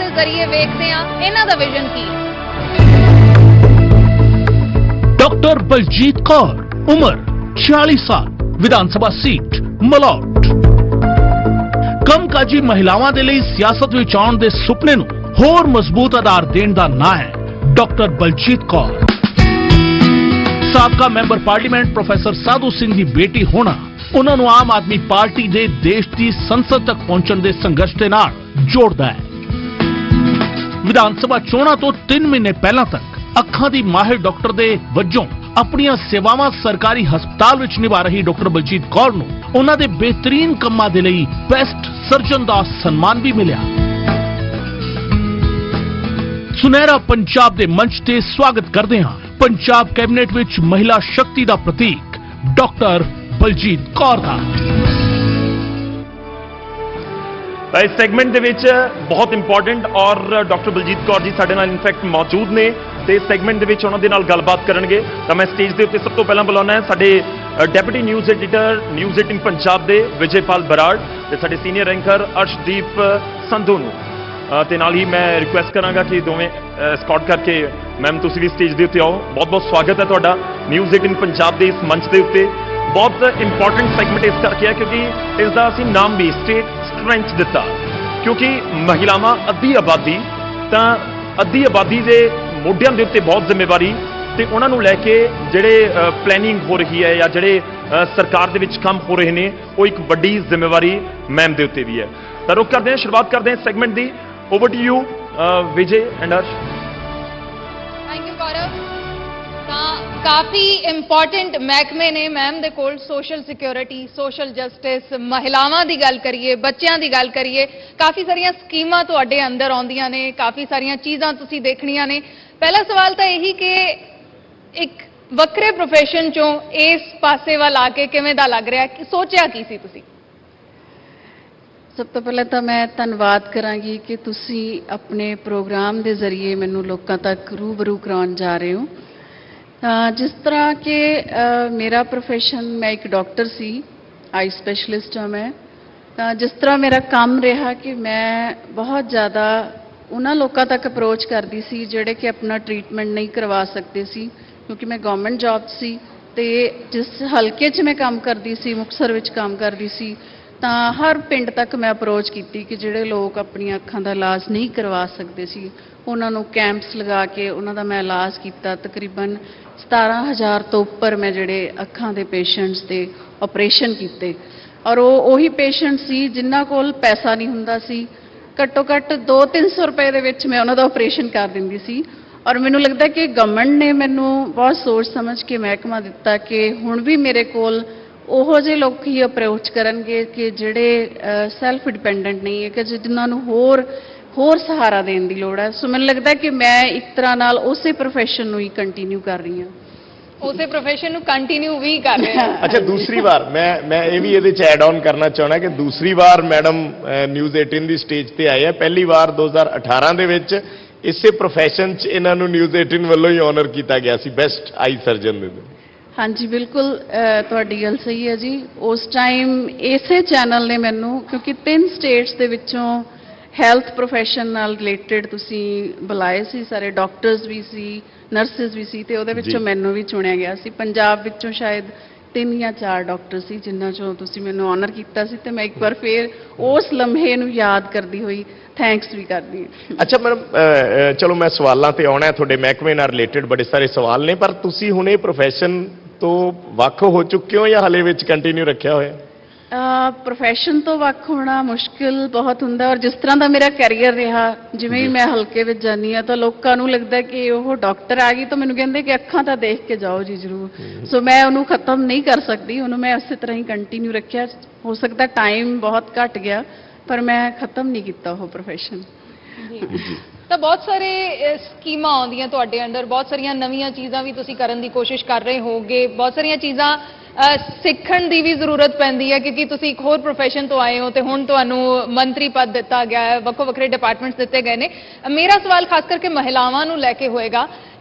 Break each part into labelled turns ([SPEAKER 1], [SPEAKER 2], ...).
[SPEAKER 1] ਦੇ ਜ਼ਰੀਏ ਵੇਖਦੇ ਹਾਂ ਇਹਨਾਂ ਦਾ ਵਿਜ਼ਨ ਕੀ ਹੈ।
[SPEAKER 2] डॉक्टर बलजीत कौर, उम्र 46 साल, विधानसभा सीट मलौट। ਕੰਮਕਾਜੀ ਮਹਿਲਾਵਾਂ ਦੇ ਲਈ ਸਿਆਸਤ ਵਿੱਚ ਆਉਣ ਦੇ ਸੁਪਨੇ ਨੂੰ ਹੋਰ ਮਜ਼ਬੂਤ ਆਧਾਰ ਦੇਣ ਦਾ ਨਾਂ ਹੈ ਡਾਕਟਰ ਬਲਜੀਤ ਕੌਰ। ਸਾਬਕਾ member parliament professor Sadhu Singh ਦੀ ਬੇਟੀ ਹੋਣਾ ਉਹਨਾਂ ਨੂੰ ਆਮ ਆਦਮੀ ਪਾਰਟੀ ਦੇ ਦੇਸ਼ ਦੀ ਸੰਸਦ ਤੱਕ ਪਹੁੰਚਣ ਦੇ ਸੰਘਰਸ਼ ਦੇ ਨਾਲ ਜੋੜਦਾ ਹੈ। ਵਿਧਾਨ ਸਭਾ ਚੋਣਾਂ ਤੋਂ 3 ਮਹੀਨੇ ਪਹਿਲਾਂ ਤੱਕ ਅੱਖਾਂ ਦੀ ਮਾਹਿਰ ਡਾਕਟਰ ਦੇ ਵਜੋਂ ਆਪਣੀਆਂ ਸੇਵਾਵਾਂ ਸਰਕਾਰੀ ਹਸਪਤਾਲ ਵਿੱਚ ਨਿਭਾ ਰਹੀ ਡਾਕਟਰ ਬਲਜੀਤ ਕੌਰ ਨੂੰ ਉਹਨਾਂ ਦੇ ਬਿਹਤਰੀਨ ਕੰਮਾਂ ਦੇ ਲਈ ਬੈਸਟ ਸਰਜਨ ਦਾ ਸਨਮਾਨ ਵੀ ਮਿਲਿਆ। ਸੁਨਹਿਰਾ ਪੰਜਾਬ ਦੇ ਮੰਚ ਤੇ ਸਵਾਗਤ ਕਰਦੇ ਹਾਂ ਪੰਜਾਬ ਕੈਬਨਿਟ ਵਿੱਚ ਮਹਿਲਾ ਸ਼ਕਤੀ ਦਾ ਪ੍ਰਤੀਕ ਡਾਕਟਰ ਬਲਜੀਤ ਕੌਰ ਦਾ।
[SPEAKER 3] ਤਾਂ ਇਸ ਸੈਗਮੈਂਟ ਦੇ ਵਿੱਚ ਬਹੁਤ ਇੰਪੋਰਟੈਂਟ ਔਰ ਡਾਕਟਰ ਬਲਜੀਤ ਕੌਰ ਜੀ ਸਾਡੇ ਨਾਲ ਇਨਫੈਕਟ ਮੌਜੂਦ ਨੇ ਤੇ ਇਸ ਸੈਗਮੈਂਟ ਦੇ ਵਿੱਚ ਉਹਨਾਂ ਦੇ ਨਾਲ ਗੱਲਬਾਤ ਕਰਨਗੇ। ਤਾਂ ਮੈਂ ਸਟੇਜ ਦੇ ਉੱਤੇ ਸਭ ਤੋਂ ਪਹਿਲਾਂ ਬੁਲਾਉਣਾ ਹੈ ਸਾਡੇ ਡੈਪੂਟੀ ਨਿਊਜ਼ ਐਡੀਟਰ ਨਿਊਜ਼ 18 ਪੰਜਾਬ ਦੇ ਵਿਜੇਪਾਲ ਬਰਾੜ ਤੇ ਸਾਡੇ ਸੀਨੀਅਰ ਐਂਕਰ ਅਰਸ਼ਦੀਪ ਸੰਧੂ ਨੂੰ ਤੇ ਨਾਲ ਹੀ ਮੈਂ ਰਿਕੁਐਸਟ ਕਰਾਂਗਾ ਕਿ ਦੋਵੇਂ ਸਕਾਟ ਕਰਕੇ ਮੈਮ ਤੁਸੀਂ ਵੀ ਸਟੇਜ ਦੇ ਉੱਤੇ ਆਓ। ਬਹੁਤ ਬਹੁਤ ਸਵਾਗਤ ਹੈ ਤੁਹਾਡਾ ਨਿਊਜ਼ 18 ਪੰਜਾਬ ਦੇ ਇਸ ਮੰਚ ਦੇ ਉੱਤੇ। ਬਹੁਤ ਇੰਪੋਰਟੈਂਟ ਸੈਗਮੈਂਟ ਇਸ ਕਰਕੇ ਹੈ ਕਿਉਂਕਿ ਇਸ ਦਾ ਅਸੀਂ ਨਾਮ ਵੀ ਸਟੇਟ ਸਟਰੈਂਥ ਦਿੱਤਾ ਕਿਉਂਕਿ ਮਹਿਲਾਵਾਂ ਅੱਧੀ ਆਬਾਦੀ ਦੇ ਮੋਢਿਆਂ ਦੇ ਉੱਤੇ ਬਹੁਤ ਜ਼ਿੰਮੇਵਾਰੀ ਤੇ ਉਹਨਾਂ ਨੂੰ ਲੈ ਕੇ ਜਿਹੜੇ ਪਲੈਨਿੰਗ ਹੋ ਰਹੀ ਹੈ ਜਾਂ ਜਿਹੜੇ ਸਰਕਾਰ ਦੇ ਵਿੱਚ ਕੰਮ ਹੋ ਰਹੇ ਨੇ ਉਹ ਇੱਕ ਵੱਡੀ ਜ਼ਿੰਮੇਵਾਰੀ ਮੈਮ ਦੇ ਉੱਤੇ ਵੀ ਹੈ। ਤਾਂ ਰੁਕ ਕਰਦੇ ਹਾਂ, ਸ਼ੁਰੂਆਤ ਕਰਦੇ ਹਾਂ ਸੈਗਮੈਂਟ ਦੀ। Over to you Vijay and Arsh.
[SPEAKER 1] Thank you Gaurav. ਤਾਂ ਕਾਫੀ ਇੰਪੋਰਟੈਂਟ ਮਹਿਕਮੇ ਨੇ ਮੈਮ ਦੇ ਕੋਲ, ਸੋਸ਼ਲ ਸਿਕਿਉਰਿਟੀ, ਸੋਸ਼ਲ ਜਸਟਿਸ, ਮਹਿਲਾਵਾਂ ਦੀ ਗੱਲ ਕਰੀਏ, ਬੱਚਿਆਂ ਦੀ ਗੱਲ ਕਰੀਏ, ਕਾਫੀ ਸਾਰੀਆਂ ਸਕੀਮਾਂ ਤੁਹਾਡੇ ਅੰਦਰ ਆਉਂਦੀਆਂ ਨੇ, ਕਾਫੀ ਸਾਰੀਆਂ ਚੀਜ਼ਾਂ ਤੁਸੀਂ ਦੇਖਣੀਆਂ ਨੇ। ਪਹਿਲਾ ਸਵਾਲ ਤਾਂ ਇਹੀ ਕਿ ਇੱਕ ਵੱਖਰੇ ਪ੍ਰੋਫੈਸ਼ਨ ਚੋਂ ਇਸ ਪਾਸੇ ਵੱਲ ਆ ਕੇ ਕਿਵੇਂ ਦਾ ਲੱਗ ਰਿਹਾ, ਸੋਚਿਆ ਕੀ ਸੀ ਤੁਸੀਂ?
[SPEAKER 4] ਸਭ ਤੋਂ ਪਹਿਲਾਂ ਤਾਂ ਮੈਂ ਧੰਨਵਾਦ ਕਰਾਂਗੀ ਕਿ ਤੁਸੀਂ ਆਪਣੇ ਪ੍ਰੋਗਰਾਮ ਦੇ ਜ਼ਰੀਏ ਮੈਨੂੰ ਲੋਕਾਂ ਤੱਕ ਰੂਬਰੂ ਕਰਾਉਣ ਜਾ ਰਹੇ ਹੋ। ਜਿਸ ਤਰ੍ਹਾਂ ਕਿ ਮੇਰਾ ਪ੍ਰੋਫੈਸ਼ਨ, ਮੈਂ ਇੱਕ ਡਾਕਟਰ ਸੀ, ਆਈ ਸਪੈਸ਼ਲਿਸਟ ਹਾਂ ਮੈਂ। ਤਾਂ ਜਿਸ ਤਰ੍ਹਾਂ ਮੇਰਾ ਕੰਮ ਰਿਹਾ ਕਿ ਮੈਂ ਬਹੁਤ ਜ਼ਿਆਦਾ ਉਹਨਾਂ ਲੋਕਾਂ ਤੱਕ ਅਪਰੋਚ ਕਰਦੀ ਸੀ ਜਿਹੜੇ ਕਿ ਆਪਣਾ ਟ੍ਰੀਟਮੈਂਟ ਨਹੀਂ ਕਰਵਾ ਸਕਦੇ ਸੀ ਕਿਉਂਕਿ ਮੈਂ ਗਵਰਨਮੈਂਟ ਜੌਬ ਸੀ ਤੇ ਜਿਸ ਹਲਕੇ 'ਚ ਮੈਂ ਕੰਮ ਕਰਦੀ ਸੀ, ਮੁਕਤਸਰ ਵਿੱਚ ਕੰਮ ਕਰਦੀ ਸੀ, ਤਾਂ ਹਰ ਪਿੰਡ ਤੱਕ ਮੈਂ ਅਪਰੋਚ ਕੀਤੀ ਕਿ ਜਿਹੜੇ ਲੋਕ ਆਪਣੀਆਂ ਅੱਖਾਂ ਦਾ ਇਲਾਜ ਨਹੀਂ ਕਰਵਾ ਸਕਦੇ ਸੀ ਉਹਨਾਂ ਨੂੰ ਕੈਂਪਸ ਲਗਾ ਕੇ ਉਹਨਾਂ ਦਾ ਮੈਂ ਇਲਾਜ ਕੀਤਾ। ਤਕਰੀਬਨ 17,000 ਤੋਂ ਉੱਪਰ ਮੈਂ ਜਿਹੜੇ ਅੱਖਾਂ ਦੇ ਪੇਸ਼ੈਂਟਸ ਦੇ ਆਪਰੇਸ਼ਨ ਕੀਤੇ ਔਰ ਉਹੀ ਪੇਸ਼ੈਂਟ ਸੀ ਜਿਨ੍ਹਾਂ ਕੋਲ ਪੈਸਾ ਨਹੀਂ ਹੁੰਦਾ ਸੀ। ਘੱਟੋ ਘੱਟ 200-300 ਰੁਪਏ ਦੇ ਵਿੱਚ ਮੈਂ ਉਹਨਾਂ ਦਾ ਆਪਰੇਸ਼ਨ ਕਰ ਦਿੰਦੀ ਸੀ। ਔਰ ਮੈਨੂੰ ਲੱਗਦਾ ਕਿ ਗਵਰਨਮੈਂਟ ਨੇ ਮੈਨੂੰ ਬਹੁਤ ਸੋਚ ਸਮਝ ਕੇ ਮਹਿਕਮਾ ਦਿੱਤਾ ਕਿ ਹੁਣ ਵੀ ਮੇਰੇ ਕੋਲ ਉਹੋ ਜਿਹੇ ਲੋਕ ਹੀ ਅਪਰੋਚ ਕਰਨਗੇ ਕਿ ਜਿਹੜੇ ਸੈਲਫ ਡਿਪੈਂਡੈਂਟ ਨਹੀਂ ਹੈ, ਕਿ ਜਿਨ੍ਹਾਂ ਨੂੰ ਹੋਰ ਸਹਾਰਾ ਦੇਣ ਦੀ ਲੋੜ ਹੈ। ਸੋ ਮੈਨੂੰ ਲੱਗਦਾ ਕਿ ਮੈਂ ਇੱਕ ਤਰ੍ਹਾਂ ਨਾਲ ਉਸੇ ਪ੍ਰੋਫੈਸ਼ਨ ਨੂੰ ਹੀ ਕੰਟੀਨਿਊ ਕਰ ਰਹੀ ਹਾਂ।
[SPEAKER 1] ਉਸੇ ਪ੍ਰੋਫੈਸ਼ਨ ਨੂੰ ਕੰਟੀਨਿਊ ਵੀ ਕਰ ਰਹੇ ਹਾਂ।
[SPEAKER 5] ਅੱਛਾ, ਦੂਸਰੀ ਵਾਰ ਮੈਂ ਇਹ ਵੀ ਇਹਦੇ ਚ ਐਡ ਆਨ ਕਰਨਾ ਚਾਹੁੰਦਾ ਕਿ ਦੂਸਰੀ ਵਾਰ ਮੈਡਮ ਨਿਊਜ਼ 18 ਦੀ ਸਟੇਜ ਤੇ ਆਏ ਆ। ਪਹਿਲੀ ਵਾਰ 2018 ਦੇ ਵਿੱਚ ਇਸੇ ਪ੍ਰੋਫੈਸ਼ਨ 'ਚ ਇਹਨਾਂ ਨੂੰ ਨਿਊਜ਼ 18 ਵੱਲੋਂ ਹੀ ਆਨਰ ਕੀਤਾ ਗਿਆ ਸੀ ਬੈਸਟ ਆਈ ਸਰਜਨ ਦੇ।
[SPEAKER 4] ਹਾਂਜੀ, ਬਿਲਕੁਲ ਤੁਹਾਡੀ ਗੱਲ ਸਹੀ ਹੈ ਜੀ। ਉਸ ਟਾਈਮ ਇਸੇ ਚੈਨਲ ਨੇ ਮੈਨੂੰ, ਕਿਉਂਕਿ 3 ਸਟੇਟਸ ਦੇ ਵਿੱਚੋਂ ਹੈਲਥ ਪ੍ਰੋਫੈਸ਼ਨ ਨਾਲ ਰਿਲੇਟਡ ਤੁਸੀਂ ਬੁਲਾਏ ਸੀ, ਸਾਰੇ ਡਾਕਟਰਸ ਵੀ ਸੀ, ਨਰਸਿਸ ਵੀ ਸੀ, ਤੇ ਉਹਦੇ ਵਿੱਚੋਂ ਮੈਨੂੰ ਵੀ ਚੁਣਿਆ ਗਿਆ ਸੀ। ਪੰਜਾਬ ਵਿੱਚੋਂ ਸ਼ਾਇਦ 3 ਜਾਂ 4 ਡਾਕਟਰ ਸੀ ਜਿਨ੍ਹਾਂ ਚੋਂ ਤੁਸੀਂ ਮੈਨੂੰ ਆਨਰ ਕੀਤਾ ਸੀ ਤੇ ਮੈਂ ਇੱਕ ਵਾਰ ਫੇਰ ਉਸ ਲਮਹੇ ਨੂੰ ਯਾਦ ਕਰਦੀ ਹੋਈ ਥੈਂਕਸ ਵੀ ਕਰਦੀ ਹਾਂ।
[SPEAKER 5] ਅੱਛਾ ਮੈਡਮ, ਚਲੋ ਮੈਂ ਸਵਾਲਾਂ ਤੇ ਆਉਣਾ, ਤੁਹਾਡੇ ਮਹਿਕਮੇ ਨਾਲ ਰਿਲੇਟਡ ਬੜੇ ਸਾਰੇ ਸਵਾਲ ਨੇ, ਪਰ ਤੁਸੀਂ ਹੁਣ ਇਹ ਪ੍ਰੋਫੈਸ਼ਨ ਤੋਂ ਵੱਖ ਹੋ ਚੁੱਕੇ ਹੋ ਜਾਂ ਹਾਲੇ ਵਿੱਚ ਕੰਟੀਨਿਊ ਰੱਖਿਆ ਹੋਇਆ?
[SPEAKER 4] ਪ੍ਰੋਫੈਸ਼ਨ ਤੋਂ ਵੱਖ ਹੋਣਾ ਮੁਸ਼ਕਿਲ ਬਹੁਤ ਹੁੰਦਾ ਔਰ ਜਿਸ ਤਰ੍ਹਾਂ ਦਾ ਮੇਰਾ ਕੈਰੀਅਰ ਰਿਹਾ, ਜਿਵੇਂ ਹੀ ਮੈਂ ਹਲਕੇ ਵਿੱਚ ਜਾਂਦੀ ਹਾਂ ਤਾਂ ਲੋਕਾਂ ਨੂੰ ਲੱਗਦਾ ਕਿ ਉਹ ਡਾਕਟਰ ਆ ਗਈ ਤਾਂ ਮੈਨੂੰ ਕਹਿੰਦੇ ਕਿ ਅੱਖਾਂ ਤਾਂ ਦੇਖ ਕੇ ਜਾਓ ਜੀ ਜ਼ਰੂਰ। ਸੋ ਮੈਂ ਉਹਨੂੰ ਖਤਮ ਨਹੀਂ ਕਰ ਸਕਦੀ, ਉਹਨੂੰ ਮੈਂ ਉਸੇ ਤਰ੍ਹਾਂ ਹੀ ਕੰਟੀਨਿਊ ਰੱਖਿਆ। ਹੋ ਸਕਦਾ ਟਾਈਮ ਬਹੁਤ ਘੱਟ ਗਿਆ ਪਰ ਮੈਂ ਖਤਮ ਨਹੀਂ ਕੀਤਾ ਉਹ ਪ੍ਰੋਫੈਸ਼ਨ।
[SPEAKER 1] ਤਾਂ ਬਹੁਤ ਸਾਰੇ ਸਕੀਮਾਂ ਆਉਂਦੀਆਂ ਤੁਹਾਡੇ ਅੰਦਰ, ਬਹੁਤ ਸਾਰੀਆਂ ਨਵੀਆਂ ਚੀਜ਼ਾਂ ਵੀ ਤੁਸੀਂ ਕਰਨ ਦੀ ਕੋਸ਼ਿਸ਼ ਕਰ ਰਹੇ ਹੋਗੇ, ਬਹੁਤ ਸਾਰੀਆਂ ਚੀਜ਼ਾਂ ਸਿੱਖਣ ਦੀ ਵੀ ਜ਼ਰੂਰਤ ਪੈਂਦੀ ਹੈ ਕਿਉਂਕਿ ਤੁਸੀਂ ਇੱਕ ਹੋਰ ਪ੍ਰੋਫੈਸ਼ਨ ਤੋਂ ਆਏ ਹੋ ਤੇ ਹੁਣ ਤੁਹਾਨੂੰ ਮੰਤਰੀ ਪਦ ਦਿੱਤਾ ਗਿਆ ਹੈ, ਵੱਖੋ ਵੱਖਰੇ ਡਿਪਾਰਟਮੈਂਟਸ ਦਿੱਤੇ ਗਏ ਨੇ। ਮੇਰਾ ਸਵਾਲ ਖਾਸ ਕਰਕੇ ਮਹਿਲਾਵਾਂ ਨੂੰ ਲੈ ਕੇ ਹੋਏਗਾ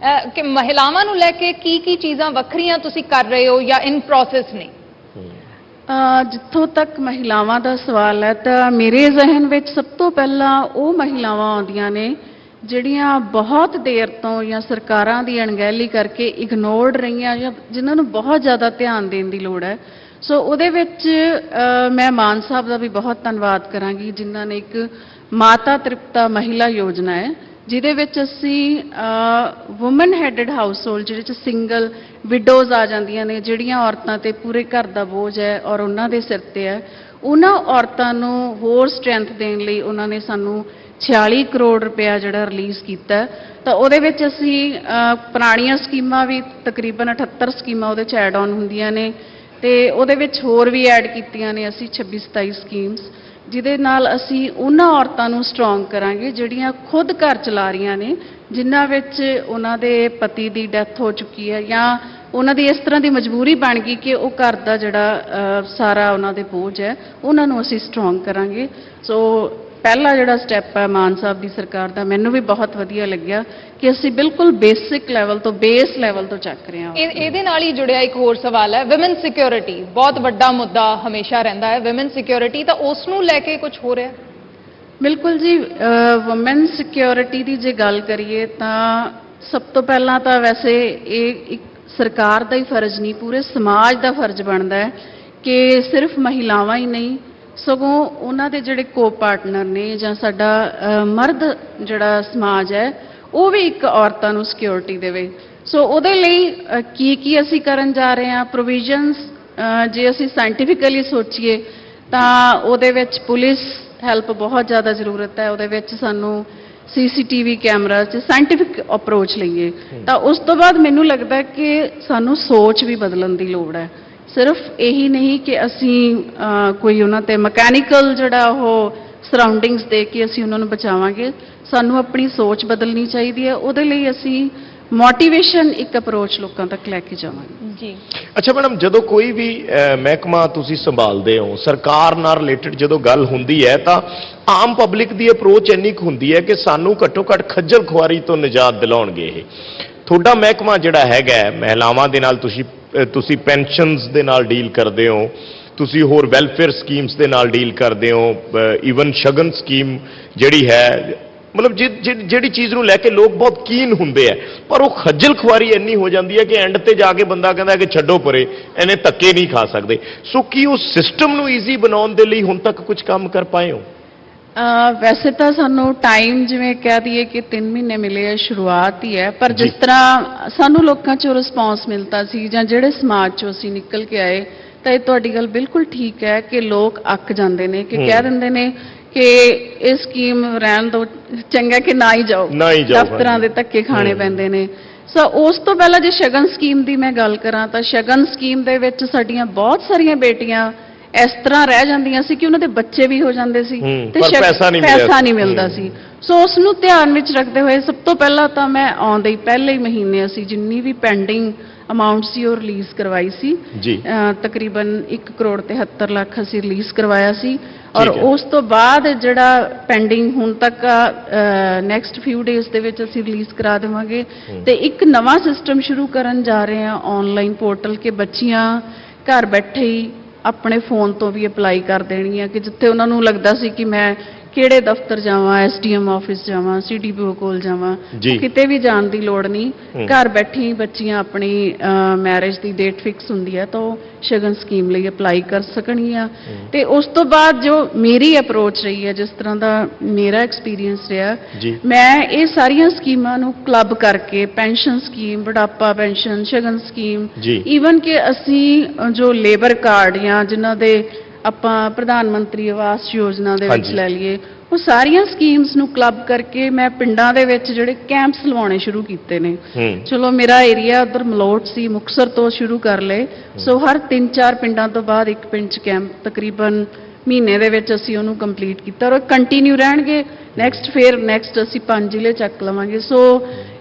[SPEAKER 1] ਕਿ ਮਹਿਲਾਵਾਂ ਨੂੰ ਲੈ ਕੇ ਕੀ ਚੀਜ਼ਾਂ ਵੱਖਰੀਆਂ ਤੁਸੀਂ ਕਰ ਰਹੇ ਹੋ ਜਾਂ ਇਨ ਪ੍ਰੋਸੈਸ ਨੇ?
[SPEAKER 4] ਜਿੱਥੋਂ ਤੱਕ ਮਹਿਲਾਵਾਂ ਦਾ ਸਵਾਲ ਹੈ ਤਾਂ ਮੇਰੇ ਜ਼ਿਹਨ ਵਿੱਚ ਸਭ ਤੋਂ ਪਹਿਲਾਂ ਉਹ ਮਹਿਲਾਵਾਂ ਆਉਂਦੀਆਂ ਨੇ ਜਿਹੜੀਆਂ ਬਹੁਤ ਦੇਰ ਤੋਂ ਜਾਂ ਸਰਕਾਰਾਂ ਦੀ ਅਣਗਹਿਲੀ ਕਰਕੇ ਇਗਨੋਰਡ ਰਹੀਆਂ ਜਾਂ ਜਿਨ੍ਹਾਂ ਨੂੰ ਬਹੁਤ ਜ਼ਿਆਦਾ ਧਿਆਨ ਦੇਣ ਦੀ ਲੋੜ ਹੈ। ਸੋ ਉਹਦੇ ਵਿੱਚ ਮੈਂ ਮਾਨ ਸਾਹਿਬ ਦਾ ਵੀ ਬਹੁਤ ਧੰਨਵਾਦ ਕਰਾਂਗੀ ਜਿਨ੍ਹਾਂ ਨੇ ਇੱਕ ਮਾਤਾ ਤ੍ਰਿਪਤਾ ਮਹਿਲਾ ਯੋਜਨਾ ਹੈ ਜਿਹਦੇ ਵਿੱਚ ਅਸੀਂ ਵੂਮਨ ਹੈਡਡ ਹਾਊਸਹੋਲਡ ਜਿਹਦੇ ਚ ਸਿੰਗਲ ਵਿਡੋਜ਼ ਆ ਜਾਂਦੀਆਂ ਨੇ ਜਿਹੜੀਆਂ ਔਰਤਾਂ ਤੇ ਪੂਰੇ ਘਰ ਦਾ ਬੋਝ ਹੈ ਔਰ ਉਹਨਾਂ ਦੇ ਸਿਰ ਤੇ ਹੈ, ਉਹਨਾਂ ਔਰਤਾਂ ਨੂੰ ਹੋਰ ਸਟਰੈਂਥ ਦੇਣ ਲਈ ਉਹਨਾਂ ਨੇ ਸਾਨੂੰ 46 ਕਰੋੜ ਰੁਪਇਆ ਜਿਹੜਾ ਰਿਲੀਜ਼ ਕੀਤਾ ਤਾਂ ਉਹਦੇ ਵਿੱਚ ਅਸੀਂ ਪੁਰਾਣੀਆਂ ਸਕੀਮਾਂ ਵੀ ਤਕਰੀਬਨ 78 ਸਕੀਮਾਂ ਉਹਦੇ ਚ ਐਡ ਆਨ ਹੁੰਦੀਆਂ ਨੇ ਤੇ ਉਹਦੇ ਵਿੱਚ ਹੋਰ ਵੀ ਐਡ ਕੀਤੀਆਂ ਨੇ ਅਸੀਂ 26-27 ਸਕੀਮਸ ਜਿਹਦੇ ਨਾਲ ਅਸੀਂ ਉਹਨਾਂ ਔਰਤਾਂ ਨੂੰ ਸਟਰੋਂਗ ਕਰਾਂਗੇ ਜਿਹੜੀਆਂ ਖੁਦ ਘਰ ਚਲਾ ਰਹੀਆਂ ਨੇ ਜਿਨ੍ਹਾਂ ਵਿੱਚ ਉਹਨਾਂ ਦੇ ਪਤੀ ਦੀ ਡੈਥ ਹੋ ਚੁੱਕੀ ਹੈ ਜਾਂ ਉਹਨਾਂ ਦੀ ਇਸ ਤਰ੍ਹਾਂ ਦੀ ਮਜਬੂਰੀ ਬਣ ਗਈ ਕਿ ਉਹ ਘਰ ਦਾ ਜਿਹੜਾ ਸਾਰਾ ਉਹਨਾਂ ਦੇ ਬੋਝ ਹੈ ਉਹਨਾਂ ਨੂੰ ਅਸੀਂ ਸਟਰੋਂਗ ਕਰਾਂਗੇ। ਸੋ ਪਹਿਲਾ ਜਿਹੜਾ ਸਟੈਪ ਹੈ ਮਾਨ ਸਾਹਿਬ ਦੀ ਸਰਕਾਰ ਦਾ ਮੈਨੂੰ ਵੀ ਬਹੁਤ ਵਧੀਆ ਲੱਗਿਆ ਕਿ ਅਸੀਂ ਬਿਲਕੁਲ ਬੇਸਿਕ ਲੈਵਲ ਤੋਂ ਬੇਸ ਲੈਵਲ ਤੋਂ ਚੱਕ ਰਹੇ ਹਾਂ।
[SPEAKER 1] ਇਹਦੇ ਨਾਲ ਹੀ ਜੁੜਿਆ ਇੱਕ ਹੋਰ ਸਵਾਲ ਹੈ ਵਿਮਨ ਸਿਕਿਉਰਿਟੀ ਬਹੁਤ ਵੱਡਾ ਮੁੱਦਾ ਹਮੇਸ਼ਾ ਰਹਿੰਦਾ ਹੈ ਵਿਮਨ ਸਿਕਿਉਰਿਟੀ ਤਾਂ ਉਸ ਨੂੰ ਲੈ ਕੇ ਕੁਝ ਹੋ ਰਿਹਾ?
[SPEAKER 4] ਬਿਲਕੁਲ ਜੀ ਵੂਮਨ ਸਿਕਿਉਰਿਟੀ ਦੀ ਜੇ ਗੱਲ ਕਰੀਏ ਤਾਂ ਸਭ ਤੋਂ ਪਹਿਲਾਂ ਤਾਂ ਵੈਸੇ ਇਹ ਇੱਕ ਸਰਕਾਰ ਦਾ ਹੀ ਫਰਜ਼ ਨਹੀਂ ਪੂਰੇ ਸਮਾਜ ਦਾ ਫਰਜ਼ ਬਣਦਾ ਹੈ ਕਿ ਸਿਰਫ ਮਹਿਲਾਵਾਂ ਹੀ ਨਹੀਂ ਸਗੋਂ ਉਹਨਾਂ ਦੇ ਜਿਹੜੇ ਕੋ ਪਾਰਟਨਰ ਨੇ ਜਾਂ ਸਾਡਾ ਮਰਦ ਜਿਹੜਾ ਸਮਾਜ ਹੈ ਉਹ ਵੀ ਇੱਕ ਔਰਤਾਂ ਨੂੰ ਸਿਕਿਉਰਿਟੀ ਦੇਵੇ। ਸੋ ਉਹਦੇ ਲਈ ਕੀ ਅਸੀਂ ਕਰਨ ਜਾ ਰਹੇ ਹਾਂ ਪ੍ਰੋਵੀਜ਼ਨਸ ਜੇ ਅਸੀਂ ਸਾਇੰਟੀਫਿਕਲੀ ਸੋਚੀਏ ਤਾਂ ਉਹਦੇ ਵਿੱਚ ਪੁਲਿਸ ਹੈਲਪ ਬਹੁਤ ਜ਼ਿਆਦਾ ਜ਼ਰੂਰਤ ਹੈ। ਉਹਦੇ ਵਿੱਚ ਸਾਨੂੰ CCTV ਕੈਮਰਾ 'ਚ ਸਾਇੰਟੀਫਿਕ ਅਪਰੋਚ ਲਈਏ ਤਾਂ ਉਸ ਤੋਂ ਬਾਅਦ ਮੈਨੂੰ ਲੱਗਦਾ ਕਿ ਸਾਨੂੰ ਸੋਚ ਵੀ ਬਦਲਣ ਦੀ ਲੋੜ ਹੈ। ਸਿਰਫ ਇਹੀ ਨਹੀਂ ਕਿ ਅਸੀਂ ਕੋਈ ਉਹਨਾਂ ਤੇ ਮਕੈਨੀਕਲ ਜਿਹੜਾ ਉਹ ਸਰਾਊਂਡਿੰਗਸ ਦੇ ਕੇ ਅਸੀਂ ਉਹਨਾਂ ਨੂੰ ਬਚਾਵਾਂਗੇ, ਸਾਨੂੰ ਆਪਣੀ ਸੋਚ ਬਦਲਣੀ ਚਾਹੀਦੀ ਹੈ। ਉਹਦੇ ਲਈ ਅਸੀਂ ਮੋਟੀਵੇਸ਼ਨ ਇੱਕ ਅਪਰੋਚ ਲੋਕਾਂ ਤੱਕ ਲੈ ਕੇ ਜਾਵਾਂਗੇ
[SPEAKER 1] ਜੀ।
[SPEAKER 5] ਅੱਛਾ ਮੈਡਮ, ਜਦੋਂ ਕੋਈ ਵੀ ਮਹਿਕਮਾ ਤੁਸੀਂ ਸੰਭਾਲਦੇ ਹੋ ਸਰਕਾਰ ਨਾਲ ਰਿਲੇਟਡ ਜਦੋਂ ਗੱਲ ਹੁੰਦੀ ਹੈ ਤਾਂ ਆਮ ਪਬਲਿਕ ਦੀ ਅਪਰੋਚ ਇੰਨੀ ਕੁ ਹੁੰਦੀ ਹੈ ਕਿ ਸਾਨੂੰ ਘੱਟੋ ਘੱਟ ਖੱਜਲ ਖੁਆਰੀ ਤੋਂ ਨਿਜਾਤ ਦਿਲਾਉਣਗੇ ਇਹ। ਤੁਹਾਡਾ ਮਹਿਕਮਾ ਜਿਹੜਾ ਹੈਗਾ ਮਹਿਲਾਵਾਂ ਦੇ ਨਾਲ ਤੁਸੀਂ ਪੈਨਸ਼ਨਸ ਦੇ ਨਾਲ ਡੀਲ ਕਰਦੇ ਹੋ, ਤੁਸੀਂ ਹੋਰ ਵੈਲਫੇਅਰ ਸਕੀਮਸ ਦੇ ਨਾਲ ਡੀਲ ਕਰਦੇ ਹੋ, ਈਵਨ ਸ਼ਗਨ ਸਕੀਮ ਜਿਹੜੀ ਹੈ ਮਤਲਬ ਜਿਹੜੀ ਚੀਜ਼ ਨੂੰ ਲੈ ਕੇ ਲੋਕ ਬਹੁਤ ਕੀਨ ਹੁੰਦੇ ਆ ਪਰ ਉਹ ਖੱਜਲ ਖੁਆਰੀ ਇੰਨੀ ਹੋ ਜਾਂਦੀ ਹੈ ਕਿ ਐਂਡ ਤੇ ਜਾ ਕੇ ਬੰਦਾ ਕਹਿੰਦਾ ਕਿ ਛੱਡੋ ਪਰੇ ਇਹਨੇ ਧੱਕੇ ਨਹੀਂ ਖਾ ਸਕਦੇ। ਸੋ ਕੀ ਉਹ ਸਿਸਟਮ ਨੂੰ ਈਜ਼ੀ ਬਣਾਉਣ ਦੇ ਲਈ ਹੁਣ ਤੱਕ ਕੁਝ ਕੰਮ ਕਰ ਪਾਏ ਹੋ?
[SPEAKER 4] ਵੈਸੇ ਤਾਂ ਸਾਨੂੰ ਟਾਈਮ ਜਿਵੇਂ ਕਹਿ ਦਈਏ ਕਿ 3 ਮਹੀਨੇ ਮਿਲੇ ਆ ਸ਼ੁਰੂਆਤ ਹੀ ਹੈ ਪਰ ਜਿਸ ਤਰ੍ਹਾਂ ਸਾਨੂੰ ਲੋਕਾਂ 'ਚੋਂ ਰਿਸਪੌਂਸ ਮਿਲਦਾ ਸੀ ਜਾਂ ਜਿਹੜੇ ਸਮਾਜ 'ਚੋਂ ਅਸੀਂ ਨਿਕਲ ਕੇ ਆਏ ਤਾਂ ਇਹ ਤੁਹਾਡੀ ਗੱਲ ਬਿਲਕੁਲ ਠੀਕ ਹੈ ਕਿ ਲੋਕ ਅੱਕ ਜਾਂਦੇ ਨੇ ਕਿ ਕਹਿ ਦਿੰਦੇ ਨੇ ਕਿ ਇਹ ਸਕੀਮ ਰਹਿਣ ਦੋ ਚੰਗਾ ਕਿ ਨਾ ਹੀ ਜਾਓ ਦਫ਼ਤਰਾਂ ਦੇ ਧੱਕੇ ਖਾਣੇ ਪੈਂਦੇ ਨੇ। ਸੋ ਉਸ ਤੋਂ ਪਹਿਲਾਂ ਜੇ ਸ਼ਗਨ ਸਕੀਮ ਦੀ ਮੈਂ ਗੱਲ ਕਰਾਂ ਤਾਂ ਸ਼ਗਨ ਸਕੀਮ ਦੇ ਵਿੱਚ ਸਾਡੀਆਂ ਬਹੁਤ ਸਾਰੀਆਂ ਬੇਟੀਆਂ ਇਸ ਤਰ੍ਹਾਂ ਰਹਿ ਜਾਂਦੀਆਂ ਸੀ ਕਿ ਉਹਨਾਂ ਦੇ ਬੱਚੇ ਵੀ ਹੋ ਜਾਂਦੇ ਸੀ ਤੇ ਪੈਸਾ ਨਹੀਂ ਮਿਲਦਾ ਸੀ। ਸੋ ਉਸ ਨੂੰ ਧਿਆਨ ਵਿੱਚ ਰੱਖਦੇ ਹੋਏ ਸਭ ਤੋਂ ਪਹਿਲਾਂ ਤਾਂ ਮੈਂ ਆਉਂਦੇ ਹੀ ਪਹਿਲੇ ਹੀ ਮਹੀਨੇ ਅਸੀਂ ਜਿੰਨੀ ਵੀ ਪੈਂਡਿੰਗ ਅਮਾਉਂਟ ਸੀ ਉਹ ਰਿਲੀਜ਼ ਕਰਵਾਈ ਸੀ ਤਕਰੀਬਨ 1 ਕਰੋੜ 73 ਲੱਖ ਅਸੀਂ ਰਿਲੀਜ਼ ਕਰਵਾਇਆ ਸੀ ਔਰ ਉਸ ਤੋਂ ਬਾਅਦ ਜਿਹੜਾ ਪੈਂਡਿੰਗ ਹੁਣ ਤੱਕ ਨੈਕਸਟ ਫਿਊ ਡੇਜ਼ ਦੇ ਵਿੱਚ ਅਸੀਂ ਰਿਲੀਜ਼ ਕਰਾ ਦੇਵਾਂਗੇ ਤੇ ਇੱਕ ਨਵਾਂ ਸਿਸਟਮ ਸ਼ੁਰੂ ਕਰਨ ਜਾ ਰਹੇ ਹਾਂ ਆਨਲਾਈਨ ਪੋਰਟਲ ਕਿ ਬੱਚੀਆਂ ਘਰ ਬੈਠੇ ਹੀ ਆਪਣੇ ਫੋਨ ਤੋਂ ਵੀ ਅਪਲਾਈ ਕਰ ਦੇਣਗੀਆਂ ਕਿ ਜਿੱਥੇ ਉਹਨਾਂ ਨੂੰ ਲੱਗਦਾ ਸੀ ਕਿ ਮੈਂ ਕਿਹੜੇ ਦਫ਼ਤਰ ਜਾਵਾਂ SDM ਆਫਿਸ ਜਾਵਾਂ CDPO ਕੋਲ ਜਾਵਾਂ ਕਿਤੇ ਵੀ ਜਾਣ ਦੀ ਲੋੜ ਨਹੀਂ ਘਰ ਬੈਠੀ ਬੱਚੀਆਂ ਆਪਣੀ ਮੈਰਿਜ ਦੀ ਡੇਟ ਫਿਕਸ ਹੁੰਦੀ ਹੈ ਤਾਂ ਉਹ ਸ਼ਗਨ ਸਕੀਮ ਲਈ ਅਪਲਾਈ ਕਰ ਸਕਣਗੀਆਂ। ਤੇ ਉਸ ਤੋਂ ਬਾਅਦ ਜੋ ਮੇਰੀ ਅਪਰੋਚ ਰਹੀ ਹੈ ਜਿਸ ਤਰ੍ਹਾਂ ਦਾ ਮੇਰਾ ਐਕਸਪੀਰੀਅੰਸ ਰਿਹਾ ਮੈਂ ਇਹ ਸਾਰੀਆਂ ਸਕੀਮਾਂ ਨੂੰ ਕਲੱਬ ਕਰਕੇ ਪੈਨਸ਼ਨ ਸਕੀਮ ਬੁਢਾਪਾ ਪੈਨਸ਼ਨ ਸ਼ਗਨ ਸਕੀਮ ਈਵਨ ਕਿ ਅਸੀਂ ਜੋ ਲੇਬਰ ਕਾਰਡ ਜਾਂ ਜਿਨ੍ਹਾਂ ਦੇ ਆਪਾਂ ਪ੍ਰਧਾਨ ਮੰਤਰੀ ਆਵਾਸ ਯੋਜਨਾ ਦੇ ਵਿੱਚ ਲੈ ਲਈਏ ਉਹ ਸਾਰੀਆਂ ਸਕੀਮਸ ਨੂੰ ਕਲੱਬ ਕਰਕੇ ਮੈਂ ਪਿੰਡਾਂ ਦੇ ਵਿੱਚ ਜਿਹੜੇ ਕੈਂਪਸ ਲਵਾਉਣੇ ਸ਼ੁਰੂ ਕੀਤੇ ਨੇ। ਚਲੋ ਮੇਰਾ ਏਰੀਆ ਉਧਰ ਮਲੋਟ ਸੀ ਮੁਕਤਸਰ ਤੋਂ ਸ਼ੁਰੂ ਕਰ ਲਏ ਸੋ ਹਰ 3-4 ਪਿੰਡਾਂ ਤੋਂ ਬਾਅਦ ਇੱਕ ਪਿੰਡ 'ਚ ਕੈਂਪ ਤਕਰੀਬਨ ਮਹੀਨੇ ਦੇ ਵਿੱਚ ਅਸੀਂ ਉਹਨੂੰ ਕੰਪਲੀਟ ਕੀਤਾ ਔਰ ਕੰਟੀਨਿਊ ਰਹਿਣਗੇ ਨੈਕਸਟ ਅਸੀਂ 5 ਜ਼ਿਲ੍ਹੇ ਚੱਕ ਲਵਾਂਗੇ। ਸੋ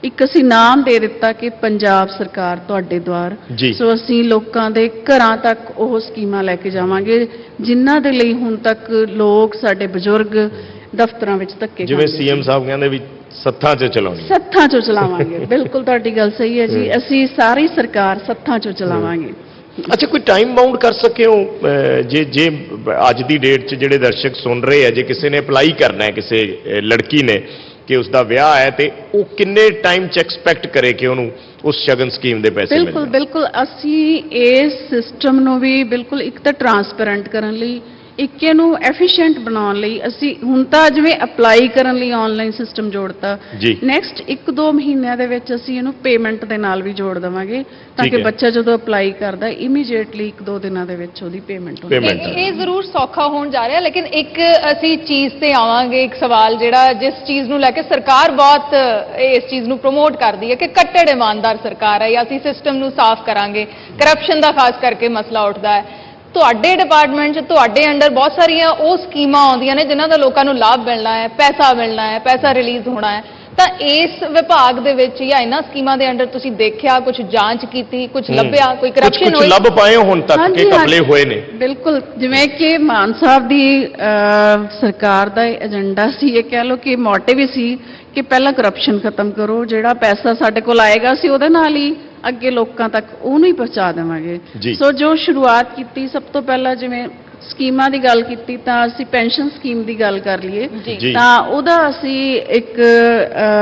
[SPEAKER 4] ਇੱਕ ਅਸੀਂ ਨਾਮ ਦੇ ਦਿੱਤਾ ਕਿ ਪੰਜਾਬ ਸਰਕਾਰ ਤੁਹਾਡੇ ਦੁਆਰ। ਸੋ ਅਸੀਂ ਲੋਕਾਂ ਦੇ ਘਰਾਂ ਤੱਕ ਉਹ ਸਕੀਮਾਂ ਲੈ ਕੇ ਜਾਵਾਂਗੇ ਜਿਨ੍ਹਾਂ ਦੇ ਲਈ ਹੁਣ ਤੱਕ ਲੋਕ ਸਾਡੇ ਬਜ਼ੁਰਗ ਦਫ਼ਤਰਾਂ ਵਿੱਚ ਧੱਕੇ
[SPEAKER 5] ਜਿਵੇਂ CM ਸਾਹਿਬ ਕਹਿੰਦੇ ਵੀ ਸੱਥਾਂ 'ਚ
[SPEAKER 4] ਚਲਾਵਾਂਗੇ ਬਿਲਕੁਲ ਤੁਹਾਡੀ ਗੱਲ ਸਹੀ ਹੈ ਜੀ ਅਸੀਂ ਸਾਰੀ ਸਰਕਾਰ ਸੱਥਾਂ 'ਚੋਂ ਚਲਾਵਾਂਗੇ।
[SPEAKER 5] ਅੱਛਾ, ਕੋਈ ਟਾਈਮ ਬਾਉਂਡ ਕਰ ਸਕੇ ਹੋ ਜੇ ਅੱਜ ਦੀ ਡੇਟ 'ਚ ਜਿਹੜੇ ਦਰਸ਼ਕ ਸੁਣ ਰਹੇ ਆ, ਜੇ ਕਿਸੇ ਨੇ ਅਪਲਾਈ ਕਰਨਾ ਹੈ, ਕਿਸੇ ਲੜਕੀ ਨੇ ਕਿ ਉਸ ਦਾ ਵਿਆਹ ਹੈ, ਤੇ ਉਹ ਕਿੰਨੇ ਟਾਈਮ 'ਚ ਐਕਸਪੈਕਟ ਕਰੇ ਕਿ ਉਹਨੂੰ ਉਸ ਸ਼ਗਨ ਸਕੀਮ ਦੇ ਪੈਸੇ
[SPEAKER 4] ਬਿਲਕੁਲ
[SPEAKER 5] ਮਿਲਣ?
[SPEAKER 4] ਬਿਲਕੁਲ ਅਸੀਂ ਇਸ ਸਿਸਟਮ ਨੂੰ ਵੀ ਬਿਲਕੁਲ ਇੱਕ ਤਾਂ ਟਰਾਂਸਪੇਰੈਂਟ ਕਰਨ ਲਈ, ਇੱਕ ਇਹਨੂੰ ਐਫੀਸ਼ੀਐਂਟ ਬਣਾਉਣ ਲਈ ਅਸੀਂ ਹੁਣ ਤਾਂ ਜਿਵੇਂ ਅਪਲਾਈ ਕਰਨ ਲਈ ਆਨਲਾਈਨ ਸਿਸਟਮ ਜੋੜਤਾ,
[SPEAKER 5] ਜੀ।
[SPEAKER 4] ਨੈਕਸਟ 1-2 ਮਹੀਨਿਆਂ ਦੇ ਵਿੱਚ ਅਸੀਂ ਇਹਨੂੰ ਪੇਮੈਂਟ ਦੇ ਨਾਲ ਵੀ ਜੋੜ ਦੇਵਾਂਗੇ ਤਾਂ
[SPEAKER 5] ਠੀਕ
[SPEAKER 4] ਕਿ
[SPEAKER 5] ਹੈ।
[SPEAKER 4] ਬੱਚਾ ਜਦੋਂ ਅਪਲਾਈ ਕਰਦਾ ਇਮੀਡੀਏਟਲੀ 1-2 ਦਿਨਾਂ ਦੇ ਵਿੱਚ ਉਹਦੀ ਪੇਮੈਂਟ ਹੋ
[SPEAKER 5] Payment।
[SPEAKER 1] ਇਹ ਜ਼ਰੂਰ ਸੌਖਾ ਹੋਣ ਜਾ ਰਿਹਾ, ਲੇਕਿਨ ਇੱਕ ਅਸੀਂ ਚੀਜ਼ ਤੇ ਆਵਾਂਗੇ, ਇੱਕ ਸਵਾਲ ਜਿਹੜਾ ਜਿਸ ਚੀਜ਼ ਨੂੰ ਲੈ ਕੇ ਸਰਕਾਰ ਬਹੁਤ ਇਸ ਚੀਜ਼ ਨੂੰ ਪ੍ਰਮੋਟ ਕਰਦੀ ਹੈ ਕਿ ਕੱਟੜ ਇਮਾਨਦਾਰ ਸਰਕਾਰ ਹੈ ਜਾਂ ਅਸੀਂ ਸਿਸਟਮ ਨੂੰ ਸਾਫ਼ ਕਰਾਂਗੇ, ਕਰਪਸ਼ਨ ਦਾ ਖਾਸ ਕਰਕੇ ਮਸਲਾ ਉੱਠਦਾ ਹੈ। ਤੁਹਾਡੇ ਡਿਪਾਰਟਮੈਂਟ 'ਚ ਤੁਹਾਡੇ ਅੰਡਰ ਬਹੁਤ ਸਾਰੀਆਂ ਉਹ ਸਕੀਮਾਂ ਆਉਂਦੀਆਂ ਨੇ ਜਿਨ੍ਹਾਂ ਦਾ ਲੋਕਾਂ ਨੂੰ ਲਾਭ ਮਿਲਣਾ ਹੈ, ਪੈਸਾ ਮਿਲਣਾ ਹੈ, ਪੈਸਾ ਰਿਲੀਜ਼ ਹੋਣਾ ਹੈ, ਤਾਂ ਇਸ ਵਿਭਾਗ ਦੇ ਵਿੱਚ ਜਾਂ ਇਹਨਾਂ ਸਕੀਮਾਂ ਦੇ ਅੰਡਰ ਤੁਸੀਂ ਦੇਖਿਆ, ਕੁਝ ਜਾਂਚ ਕੀਤੀ, ਕੁਝ ਲੱਭਿਆ, ਕੋਈ ਕਰਪਸ਼ਨ
[SPEAKER 5] ਕੁਝ
[SPEAKER 1] ਹੋਈ?
[SPEAKER 5] ਲੱਭ ਪਾਏ ਹੋ ਹੁਣ ਤੱਕ
[SPEAKER 4] ਹਾਂਜੀ,
[SPEAKER 5] ਕਿ ਕਪਲੇ
[SPEAKER 4] ਹਾਂਜੀ।
[SPEAKER 5] ਹੋਏ ਨੇ?
[SPEAKER 4] ਬਿਲਕੁਲ, ਜਿਵੇਂ ਕਿ ਮਾਨ ਸਾਹਿਬ ਦੀ ਸਰਕਾਰ ਦਾ ਏਜੰਡਾ ਸੀ, ਇਹ ਕਹਿ ਲਓ ਕਿ ਮੋਟਿਵ ਹੀ ਸੀ ਕਿ ਪਹਿਲਾਂ ਕਰਪਸ਼ਨ ਖਤਮ ਕਰੋ, ਜਿਹੜਾ ਪੈਸਾ ਸਾਡੇ ਕੋਲ ਆਏਗਾ ਸੀ ਉਹਦੇ ਨਾਲ ਹੀ ਅੱਗੇ ਲੋਕਾਂ ਤੱਕ ਉਹਨੂੰ ਹੀ ਪਹੁੰਚਾ ਦੇਵਾਂਗੇ।
[SPEAKER 5] ਜੀ।
[SPEAKER 4] ਸੋ ਜੋ ਸ਼ੁਰੂਆਤ ਕੀਤੀ, ਸਭ ਤੋਂ ਪਹਿਲਾਂ ਜਿਵੇਂ ਸਕੀਮਾਂ ਦੀ ਗੱਲ ਕੀਤੀ ਤਾਂ ਅਸੀਂ ਪੈਨਸ਼ਨ ਸਕੀਮ ਦੀ ਗੱਲ ਕਰ ਲਈਏ
[SPEAKER 5] ਜੀ।
[SPEAKER 4] ਤਾਂ ਉਹਦਾ ਅਸੀਂ ਇੱਕ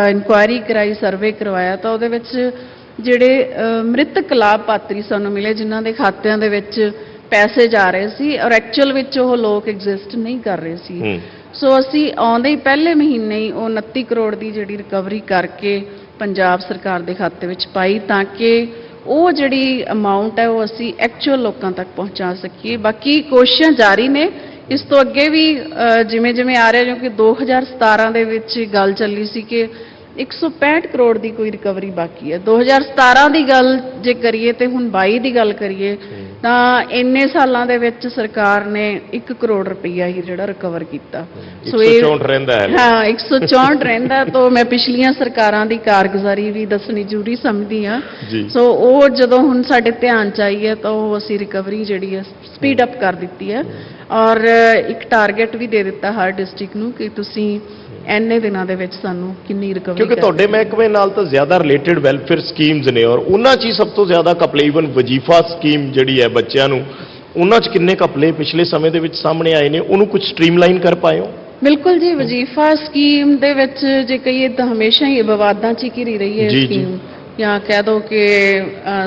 [SPEAKER 4] ਇਨਕੁਆਇਰੀ ਕਰਾਈ, ਸਰਵੇ ਕਰਵਾਇਆ, ਤਾਂ ਉਹਦੇ ਵਿੱਚ ਜਿਹੜੇ ਮ੍ਰਿਤਕ ਲਾਭਪਾਤਰੀ ਸਾਨੂੰ ਮਿਲੇ ਜਿਨ੍ਹਾਂ ਦੇ ਖਾਤਿਆਂ ਦੇ ਵਿੱਚ ਪੈਸੇ ਜਾ ਰਹੇ ਸੀ ਔਰ ਐਕਚੁਅਲ ਵਿੱਚ ਉਹ ਲੋਕ ਐਗਜ਼ਿਸਟ ਨਹੀਂ ਕਰ ਰਹੇ ਸੀ। ਸੋ ਅਸੀਂ ਆਉਂਦੇ ਹੀ ਪਹਿਲੇ ਮਹੀਨੇ ਹੀ ਉਹ 29 ਕਰੋੜ ਦੀ ਜਿਹੜੀ ਰਿਕਵਰੀ ਕਰਕੇ ਪੰਜਾਬ ਸਰਕਾਰ ਦੇ ਖਾਤੇ ਵਿੱਚ ਪਾਈ ਤਾਂ ਕਿ ਉਹ ਜਿਹੜੀ ਅਮਾਉਂਟ ਹੈ ਉਹ ਅਸੀਂ ਐਕਚੁਅਲ ਲੋਕਾਂ ਤੱਕ ਪਹੁੰਚਾ ਸਕੀਏ। ਬਾਕੀ ਕੋਸ਼ਿਸ਼ਾਂ ਜਾਰੀ ਨੇ, ਇਸ ਤੋਂ ਅੱਗੇ ਵੀ ਜਿਵੇਂ ਜਿਵੇਂ ਆ ਰਿਹਾ, ਕਿਉਂਕਿ 2017 ਦੇ ਵਿੱਚ ਗੱਲ ਚੱਲੀ ਸੀ ਕਿ 165 ਕਰੋੜ ਦੀ ਕੋਈ ਰਿਕਵਰੀ ਬਾਕੀ ਹੈ। 2017 ਦੀ ਗੱਲ ਜੇ ਕਰੀਏ ਤੇ ਹੁਣ 22 ਦੀ ਗੱਲ ਕਰੀਏ ਤਾਂ ਇੰਨੇ ਸਾਲਾਂ ਦੇ ਵਿੱਚ ਸਰਕਾਰ ਨੇ 1 ਕਰੋੜ ਰੁਪਈਆ ਹੀ ਜਿਹੜਾ ਰਿਕਵਰ ਕੀਤਾ।
[SPEAKER 5] 164 ਰਹਿੰਦਾ ਹੈ।
[SPEAKER 4] ਹਾਂ, 164 ਰਹਿੰਦਾ। ਤਾਂ ਮੈਂ ਪਿਛਲੀਆਂ ਸਰਕਾਰਾਂ ਦੀ ਕਾਰਗੁਜ਼ਾਰੀ ਵੀ ਦੱਸਣੀ ਜ਼ਰੂਰੀ ਸਮਝਦੀ ਹਾਂ।
[SPEAKER 5] ਜੀ।
[SPEAKER 4] ਸੋ ਉਹ ਜਦੋਂ ਹੁਣ ਸਾਡੇ ਧਿਆਨ ਚ ਆਈ ਹੈ ਤਾਂ ਉਹ ਅਸੀਂ ਰਿਕਵਰੀ ਜਿਹੜੀ ਹੈ ਸਪੀਡ ਅਪ ਕਰ ਦਿੱਤੀ ਹੈ ਔਰ ਇੱਕ ਟਾਰਗੇਟ ਵੀ ਦੇ ਦਿੱਤਾ ਹਰ ਡਿਸਟ੍ਰਿਕਟ ਨੂੰ ਕਿ ਤੁਸੀਂ ਐਨੇ ਦਿਨਾਂ ਦੇ ਵਿੱਚ ਸਾਨੂੰ ਕਿੰਨੀ ਰਿਕਵਰੀ
[SPEAKER 5] ਕਿਉਂਕਿ ਤੁਹਾਡੇ ਮਹਿਕਮੇ ਨਾਲ ਤਾਂ ਜ਼ਿਆਦਾ ਰਿਲੇਟਡ ਵੈਲਫੇਅਰ ਸਕੀਮਸ ਨੇ ਔਰ ਉਹਨਾਂ 'ਚ ਹੀ ਸਭ ਤੋਂ ਜ਼ਿਆਦਾ ਕਪਲੇ, ਈਵਨ ਵਜੀਫਾ ਸਕੀਮ ਜਿਹੜੀ ਹੈ ਬੱਚਿਆਂ ਨੂੰ, ਉਹਨਾਂ 'ਚ ਕਿੰਨੇ ਕਪਲੇ ਪਿਛਲੇ ਸਮੇਂ ਦੇ ਵਿੱਚ ਸਾਹਮਣੇ ਆਏ ਨੇ, ਉਹਨੂੰ ਕੁਝ ਸਟ੍ਰੀਮਲਾਈਨ ਕਰ ਪਾਏ ਹੋ?
[SPEAKER 4] ਬਿਲਕੁਲ ਜੀ, ਵਜੀਫਾ ਸਕੀਮ ਦੇ ਵਿੱਚ ਜੇ ਕਹੀਏ ਤਾਂ ਹਮੇਸ਼ਾ ਹੀ ਵਿਵਾਦਾਂ 'ਚ ਹੀ ਘਿਰੀ ਰਹੀ ਹੈ
[SPEAKER 5] ਜੀ, ਜੀ।
[SPEAKER 4] ਸਕੀਮ, ਜਾਂ ਕਹਿ ਦੋ ਕਿ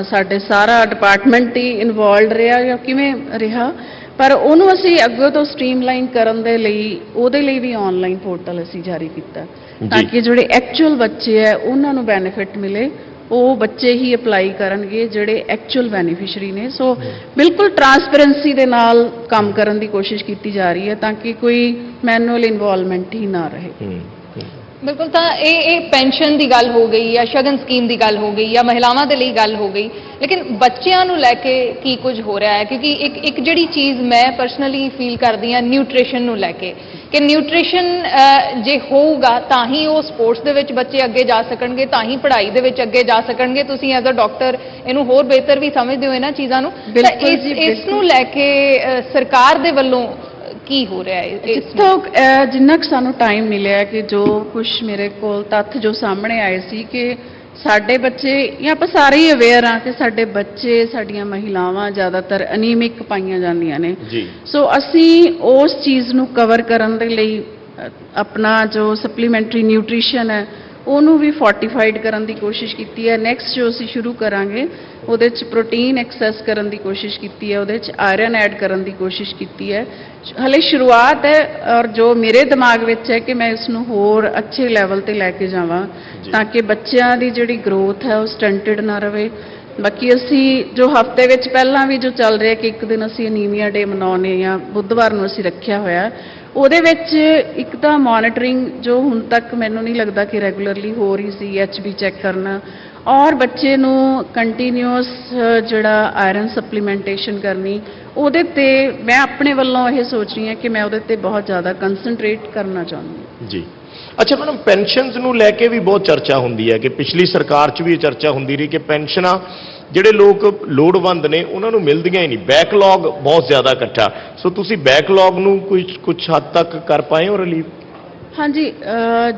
[SPEAKER 4] ਸਾਡੇ ਸਾਰਾ ਡਿਪਾਰਟਮੈਂਟ ਹੀ ਇਨਵੋਲਵਡ ਰਿਹਾ ਜਾਂ ਕਿਵੇਂ ਰਿਹਾ, ਪਰ ਉਹਨੂੰ ਅਸੀਂ ਅੱਗੇ ਤੋਂ ਸਟ੍ਰੀਮਲਾਈਨ ਕਰਨ ਦੇ ਲਈ ਉਹਦੇ ਲਈ ਵੀ ਆਨਲਾਈਨ ਪੋਰਟਲ ਅਸੀਂ ਜਾਰੀ ਕੀਤਾ ਤਾਂ ਕਿ ਜਿਹੜੇ ਐਕਚੁਅਲ ਬੱਚੇ ਹੈ ਉਹਨਾਂ ਨੂੰ ਬੈਨੀਫਿਟ ਮਿਲੇ। ਉਹ ਬੱਚੇ ਹੀ ਅਪਲਾਈ ਕਰਨਗੇ ਜਿਹੜੇ ਐਕਚੁਅਲ ਬੈਨੀਫੀਸ਼ਰੀ ਨੇ। ਸੋ ਬਿਲਕੁਲ ਟਰਾਂਸਪੇਰੈਂਸੀ ਦੇ ਨਾਲ ਕੰਮ ਕਰਨ ਦੀ ਕੋਸ਼ਿਸ਼ ਕੀਤੀ ਜਾ ਰਹੀ ਹੈ ਤਾਂ ਕਿ ਕੋਈ ਮੈਨੂਅਲ ਇਨਵੋਲਵਮੈਂਟ ਹੀ ਨਾ ਰਹੇ।
[SPEAKER 1] ਬਿਲਕੁਲ, ਤਾਂ ਇਹ ਪੈਨਸ਼ਨ ਦੀ ਗੱਲ ਹੋ ਗਈ ਜਾਂ ਸ਼ਗਨ ਸਕੀਮ ਦੀ ਗੱਲ ਹੋ ਗਈ ਜਾਂ ਮਹਿਲਾਵਾਂ ਦੇ ਲਈ ਗੱਲ ਹੋ ਗਈ, ਲੇਕਿਨ ਬੱਚਿਆਂ ਨੂੰ ਲੈ ਕੇ ਕੀ ਕੁਝ ਹੋ ਰਿਹਾ ਹੈ? ਕਿਉਂਕਿ ਇੱਕ ਜਿਹੜੀ ਚੀਜ਼ ਮੈਂ ਪਰਸਨਲੀ ਫੀਲ ਕਰਦੀ ਹਾਂ ਨਿਊਟ੍ਰੀਸ਼ਨ ਨੂੰ ਲੈ ਕੇ, ਕਿ ਨਿਊਟ੍ਰੀਸ਼ਨ ਜੇ ਹੋਊਗਾ ਤਾਂ ਹੀ ਉਹ ਸਪੋਰਟਸ ਦੇ ਵਿੱਚ ਬੱਚੇ ਅੱਗੇ ਜਾ ਸਕਣਗੇ, ਤਾਂ ਹੀ ਪੜ੍ਹਾਈ ਦੇ ਵਿੱਚ ਅੱਗੇ ਜਾ ਸਕਣਗੇ। ਤੁਸੀਂ ਐਜ਼ ਅ ਡਾਕਟਰ ਇਹਨੂੰ ਹੋਰ ਬਿਹਤਰ ਵੀ ਸਮਝਦੇ ਹੋ ਇਹਨਾਂ ਚੀਜ਼ਾਂ ਨੂੰ, ਤਾਂ ਇਸ ਨੂੰ ਲੈ ਕੇ ਸਰਕਾਰ ਦੇ ਵੱਲੋਂ ਕੀ ਹੋ ਰਿਹਾ ਹੈ?
[SPEAKER 4] ਜਿੱਥੋਂ ਜਿੰਨਾ ਕੁ ਸਾਨੂੰ ਟਾਈਮ ਮਿਲਿਆ ਕਿ ਜੋ ਕੁਝ ਮੇਰੇ ਕੋਲ ਤੱਥ ਜੋ ਸਾਹਮਣੇ ਆਏ ਸੀ ਕਿ ਸਾਡੇ ਬੱਚੇ, ਜਾਂ ਆਪਾਂ ਸਾਰੇ ਹੀ ਅਵੇਅਰ ਹਾਂ ਕਿ ਸਾਡੇ ਬੱਚੇ, ਸਾਡੀਆਂ ਮਹਿਲਾਵਾਂ ਜ਼ਿਆਦਾਤਰ ਅਨੀਮਿਕ ਪਾਈਆਂ ਜਾਂਦੀਆਂ ਨੇ।
[SPEAKER 5] ਜੀ।
[SPEAKER 4] ਸੋ ਅਸੀਂ ਉਸ ਚੀਜ਼ ਨੂੰ ਕਵਰ ਕਰਨ ਦੇ ਲਈ ਆਪਣਾ ਜੋ ਸਪਲੀਮੈਂਟਰੀ ਨਿਊਟ੍ਰੀਸ਼ਨ ਹੈ ਉਹਨੂੰ ਵੀ ਫੋਰਟੀਫਾਈਡ ਕਰਨ ਦੀ ਕੋਸ਼ਿਸ਼ ਕੀਤੀ ਹੈ। ਨੈਕਸਟ ਜੋ ਅਸੀਂ ਸ਼ੁਰੂ ਕਰਾਂਗੇ ਉਹਦੇ 'ਚ ਪ੍ਰੋਟੀਨ ਐਕਸੈਸ ਕਰਨ ਦੀ ਕੋਸ਼ਿਸ਼ ਕੀਤੀ ਹੈ, ਉਹਦੇ 'ਚ ਆਇਰਨ ਐਡ ਕਰਨ ਦੀ ਕੋਸ਼ਿਸ਼ ਕੀਤੀ ਹੈ। ਹਲੇ ਸ਼ੁਰੂਆਤ ਹੈ ਔਰ ਜੋ ਮੇਰੇ ਦਿਮਾਗ ਵਿੱਚ ਹੈ ਕਿ ਮੈਂ ਇਸ ਨੂੰ ਹੋਰ ਅੱਛੇ ਲੈਵਲ ਤੇ ਲੈ ਕੇ ਜਾਵਾਂ ਤਾਂ ਕਿ ਬੱਚਿਆਂ ਦੀ ਜਿਹੜੀ ਗਰੋਥ ਹੈ ਉਹ ਸਟੰਟਡ ਨਾ ਰਹੇ। ਬਾਕੀ ਅਸੀਂ ਜੋ ਹਫਤੇ ਵਿੱਚ ਪਹਿਲਾਂ ਵੀ ਜੋ ਚੱਲ ਰਿਹਾ ਕਿ ਇੱਕ ਦਿਨ ਅਸੀਂ ਅਨੀਮੀਆ ਡੇ ਮਨਾਉਂਦੇ ਜਾਂ ਬੁੱਧਵਾਰ ਨੂੰ ਅਸੀਂ ਰੱਖਿਆ ਹੋਇਆ, ਉਹਦੇ ਵਿੱਚ ਇੱਕ ਤਾਂ ਮੋਨੀਟਰਿੰਗ ਜੋ ਹੁਣ ਤੱਕ ਮੈਨੂੰ ਨਹੀਂ ਲੱਗਦਾ ਕਿ ਰੈਗੂਲਰਲੀ ਹੋ ਰਹੀ ਸੀ, HB ਚੈੱਕ ਕਰਨਾ ਔਰ ਬੱਚੇ ਨੂੰ ਕੰਟੀਨਿਊਸ ਜਿਹੜਾ ਆਇਰਨ ਸਪਲੀਮੈਂਟੇਸ਼ਨ ਕਰਨੀ, ਉਹਦੇ ਤੇ ਮੈਂ ਆਪਣੇ ਵੱਲੋਂ ਇਹ ਸੋਚ ਰਹੀ ਹਾਂ ਕਿ ਮੈਂ ਉਹਦੇ ਤੇ ਬਹੁਤ ਜ਼ਿਆਦਾ ਕੰਸਨਟਰੇਟ ਕਰਨਾ ਚਾਹੁੰਦੀ ਹਾਂ।
[SPEAKER 5] ਜੀ। ਅੱਛਾ ਮੈਡਮ, ਪੈਨਸ਼ਨਸ ਨੂੰ ਲੈ ਕੇ ਵੀ ਬਹੁਤ ਚਰਚਾ ਹੁੰਦੀ ਹੈ ਕਿ ਪਿਛਲੀ ਸਰਕਾਰ 'ਚ ਵੀ ਇਹ ਚਰਚਾ ਹੁੰਦੀ ਰਹੀ ਕਿ ਪੈਨਸ਼ਨਾਂ ਜਿਹੜੇ ਲੋਕ ਲੋੜਵੰਦ ਨੇ ਉਹਨਾਂ ਨੂੰ ਮਿਲਦੀਆਂ ਹੀ ਨਹੀਂ, ਬੈਕਲੌਗ ਬਹੁਤ ਜ਼ਿਆਦਾ ਇਕੱਠਾ। ਸੋ ਤੁਸੀਂ ਬੈਕਲੌਗ ਨੂੰ ਕੁਝ ਹੱਦ ਤੱਕ ਕਰ ਪਾਏ ਹੋ ਰਿਲੀਵ?
[SPEAKER 4] ਹਾਂਜੀ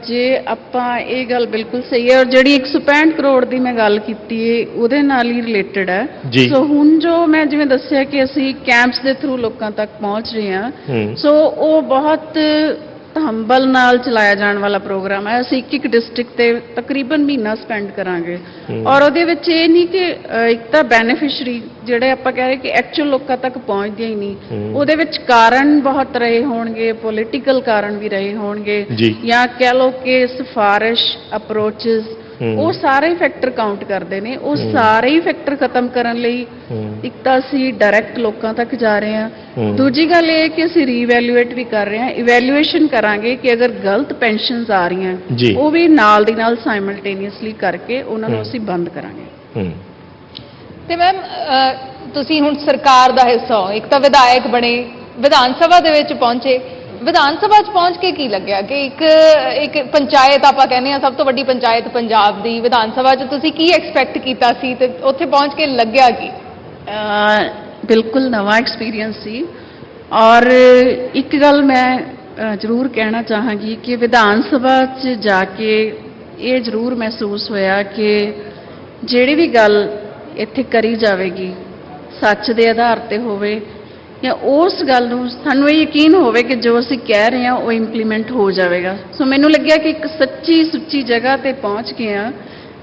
[SPEAKER 4] ਜੇ ਆਪਾਂ ਇਹ ਗੱਲ ਬਿਲਕੁਲ ਸਹੀ ਹੈ, ਔਰ ਜਿਹੜੀ 165 ਕਰੋੜ ਦੀ ਮੈਂ ਗੱਲ ਕੀਤੀ ਹੈ ਉਹਦੇ ਨਾਲ ਹੀ ਰਿਲੇਟਡ ਹੈ।
[SPEAKER 5] ਜੀ।
[SPEAKER 4] ਸੋ ਹੁਣ ਜੋ ਮੈਂ ਜਿਵੇਂ ਦੱਸਿਆ ਕਿ ਅਸੀਂ ਕੈਂਪਸ ਦੇ ਥਰੂ ਲੋਕਾਂ ਤੱਕ ਪਹੁੰਚ ਰਹੇ ਹਾਂ, ਸੋ ਉਹ ਬਹੁਤ ਹੰਬਲ ਨਾਲ ਚਲਾਇਆ ਜਾਣ ਵਾਲਾ ਪ੍ਰੋਗਰਾਮ ਹੈ। ਅਸੀਂ ਇੱਕ ਡਿਸਟ੍ਰਿਕਟ ਤੇ ਤਕਰੀਬਨ ਮਹੀਨਾ ਸਪੈਂਡ ਕਰਾਂਗੇ, ਔਰ ਉਹਦੇ ਵਿੱਚ ਇਹ ਨਹੀਂ ਕਿ ਇੱਕ ਤਾਂ ਬੈਨੀਫਿਸ਼ਰੀ ਜਿਹੜੇ ਆਪਾਂ ਕਹਿ ਰਹੇ ਕਿ ਐਕਚੁਅਲ ਲੋਕਾਂ ਤੱਕ ਪਹੁੰਚਦੇ ਹੀ ਨਹੀਂ, ਉਹਦੇ ਵਿੱਚ ਕਾਰਨ ਬਹੁਤ ਰਹੇ ਹੋਣਗੇ, ਪੋਲੀਟੀਕਲ ਕਾਰਨ ਵੀ ਰਹੇ ਹੋਣਗੇ, ਜਾਂ ਕਹਿ ਲਓ ਕਿ ਸਿਫਾਰਿਸ਼ ਅਪਰੋਚਸ, ਉਹ ਸਾਰੇ ਫੈਕਟਰ ਕਾਊਂਟ ਕਰਦੇ ਨੇ। ਉਹ ਸਾਰੇ ਹੀ ਫੈਕਟਰ ਖਤਮ ਕਰਨ ਲਈ ਇੱਕ ਤਾਂ ਅਸੀਂ ਡਾਇਰੈਕਟ ਲੋਕਾਂ ਤੱਕ ਜਾ ਰਹੇ ਹਾਂ, ਦੂਜੀ ਗੱਲ ਇਹ ਕਿ ਅਸੀਂ ਰੀਵੈਲੂਏਟ ਵੀ ਕਰ ਰਹੇ ਹਾਂ, ਇਵੈਲੂਏਸ਼ਨ ਕਰਾਂਗੇ ਕਿ ਅਗਰ ਗਲਤ ਪੈਨਸ਼ਨਸ ਆ ਰਹੀਆਂ ਉਹ ਵੀ ਨਾਲ ਦੀ ਨਾਲ ਸਾਈਮਲਟੇਨੀਅਸਲੀ ਕਰਕੇ ਉਹਨਾਂ ਨੂੰ ਅਸੀਂ ਬੰਦ ਕਰਾਂਗੇ।
[SPEAKER 1] ਤੇ ਮੈਮ ਤੁਸੀਂ ਹੁਣ ਸਰਕਾਰ ਦਾ ਹਿੱਸਾ ਹੋ, ਇੱਕ ਤਾਂ ਵਿਧਾਇਕ ਬਣੇ, ਵਿਧਾਨ ਸਭਾ ਦੇ ਵਿੱਚ ਪਹੁੰਚੇ, ਵਿਧਾਨ ਸਭਾ 'ਚ ਪਹੁੰਚ ਕੇ ਕੀ ਲੱਗਿਆ ਕਿ ਇੱਕ ਪੰਚਾਇਤ ਆਪਾਂ ਕਹਿੰਦੇ ਆ ਸਭ ਤੋਂ ਵੱਡੀ ਪੰਚਾਇਤ ਪੰਜਾਬ ਦੀ, ਵਿਧਾਨ ਸਭਾ 'ਚ ਤੁਸੀਂ ਕੀ ਐਕਸਪੈਕਟ ਕੀਤਾ ਸੀ ਤੇ ਉੱਥੇ ਪਹੁੰਚ ਕੇ ਲੱਗਿਆ ਕੀ?
[SPEAKER 4] ਬਿਲਕੁਲ ਨਵਾਂ ਐਕਸਪੀਰੀਅੰਸ ਸੀ, ਔਰ ਇੱਕ ਗੱਲ ਮੈਂ ਜ਼ਰੂਰ ਕਹਿਣਾ ਚਾਹਾਂਗੀ ਕਿ ਵਿਧਾਨ ਸਭਾ 'ਚ ਜਾ ਕੇ ਇਹ ਜ਼ਰੂਰ ਮਹਿਸੂਸ ਹੋਇਆ ਕਿ ਜਿਹੜੀ ਵੀ ਗੱਲ ਇੱਥੇ ਕਰੀ ਜਾਵੇਗੀ ਸੱਚ ਦੇ ਆਧਾਰ ਤੇ ਹੋਵੇ, ਜਾਂ ਉਸ ਗੱਲ ਨੂੰ ਸਾਨੂੰ ਇਹ ਯਕੀਨ ਹੋਵੇ ਕਿ ਜੋ ਅਸੀਂ ਕਹਿ ਰਹੇ ਹਾਂ ਉਹ ਇੰਪਲੀਮੈਂਟ ਹੋ ਜਾਵੇਗਾ। ਸੋ ਮੈਨੂੰ ਲੱਗਿਆ ਕਿ ਇੱਕ ਸੱਚੀ ਸੁੱਚੀ ਜਗ੍ਹਾ ਤੇ ਪਹੁੰਚ ਗਏ ਹਾਂ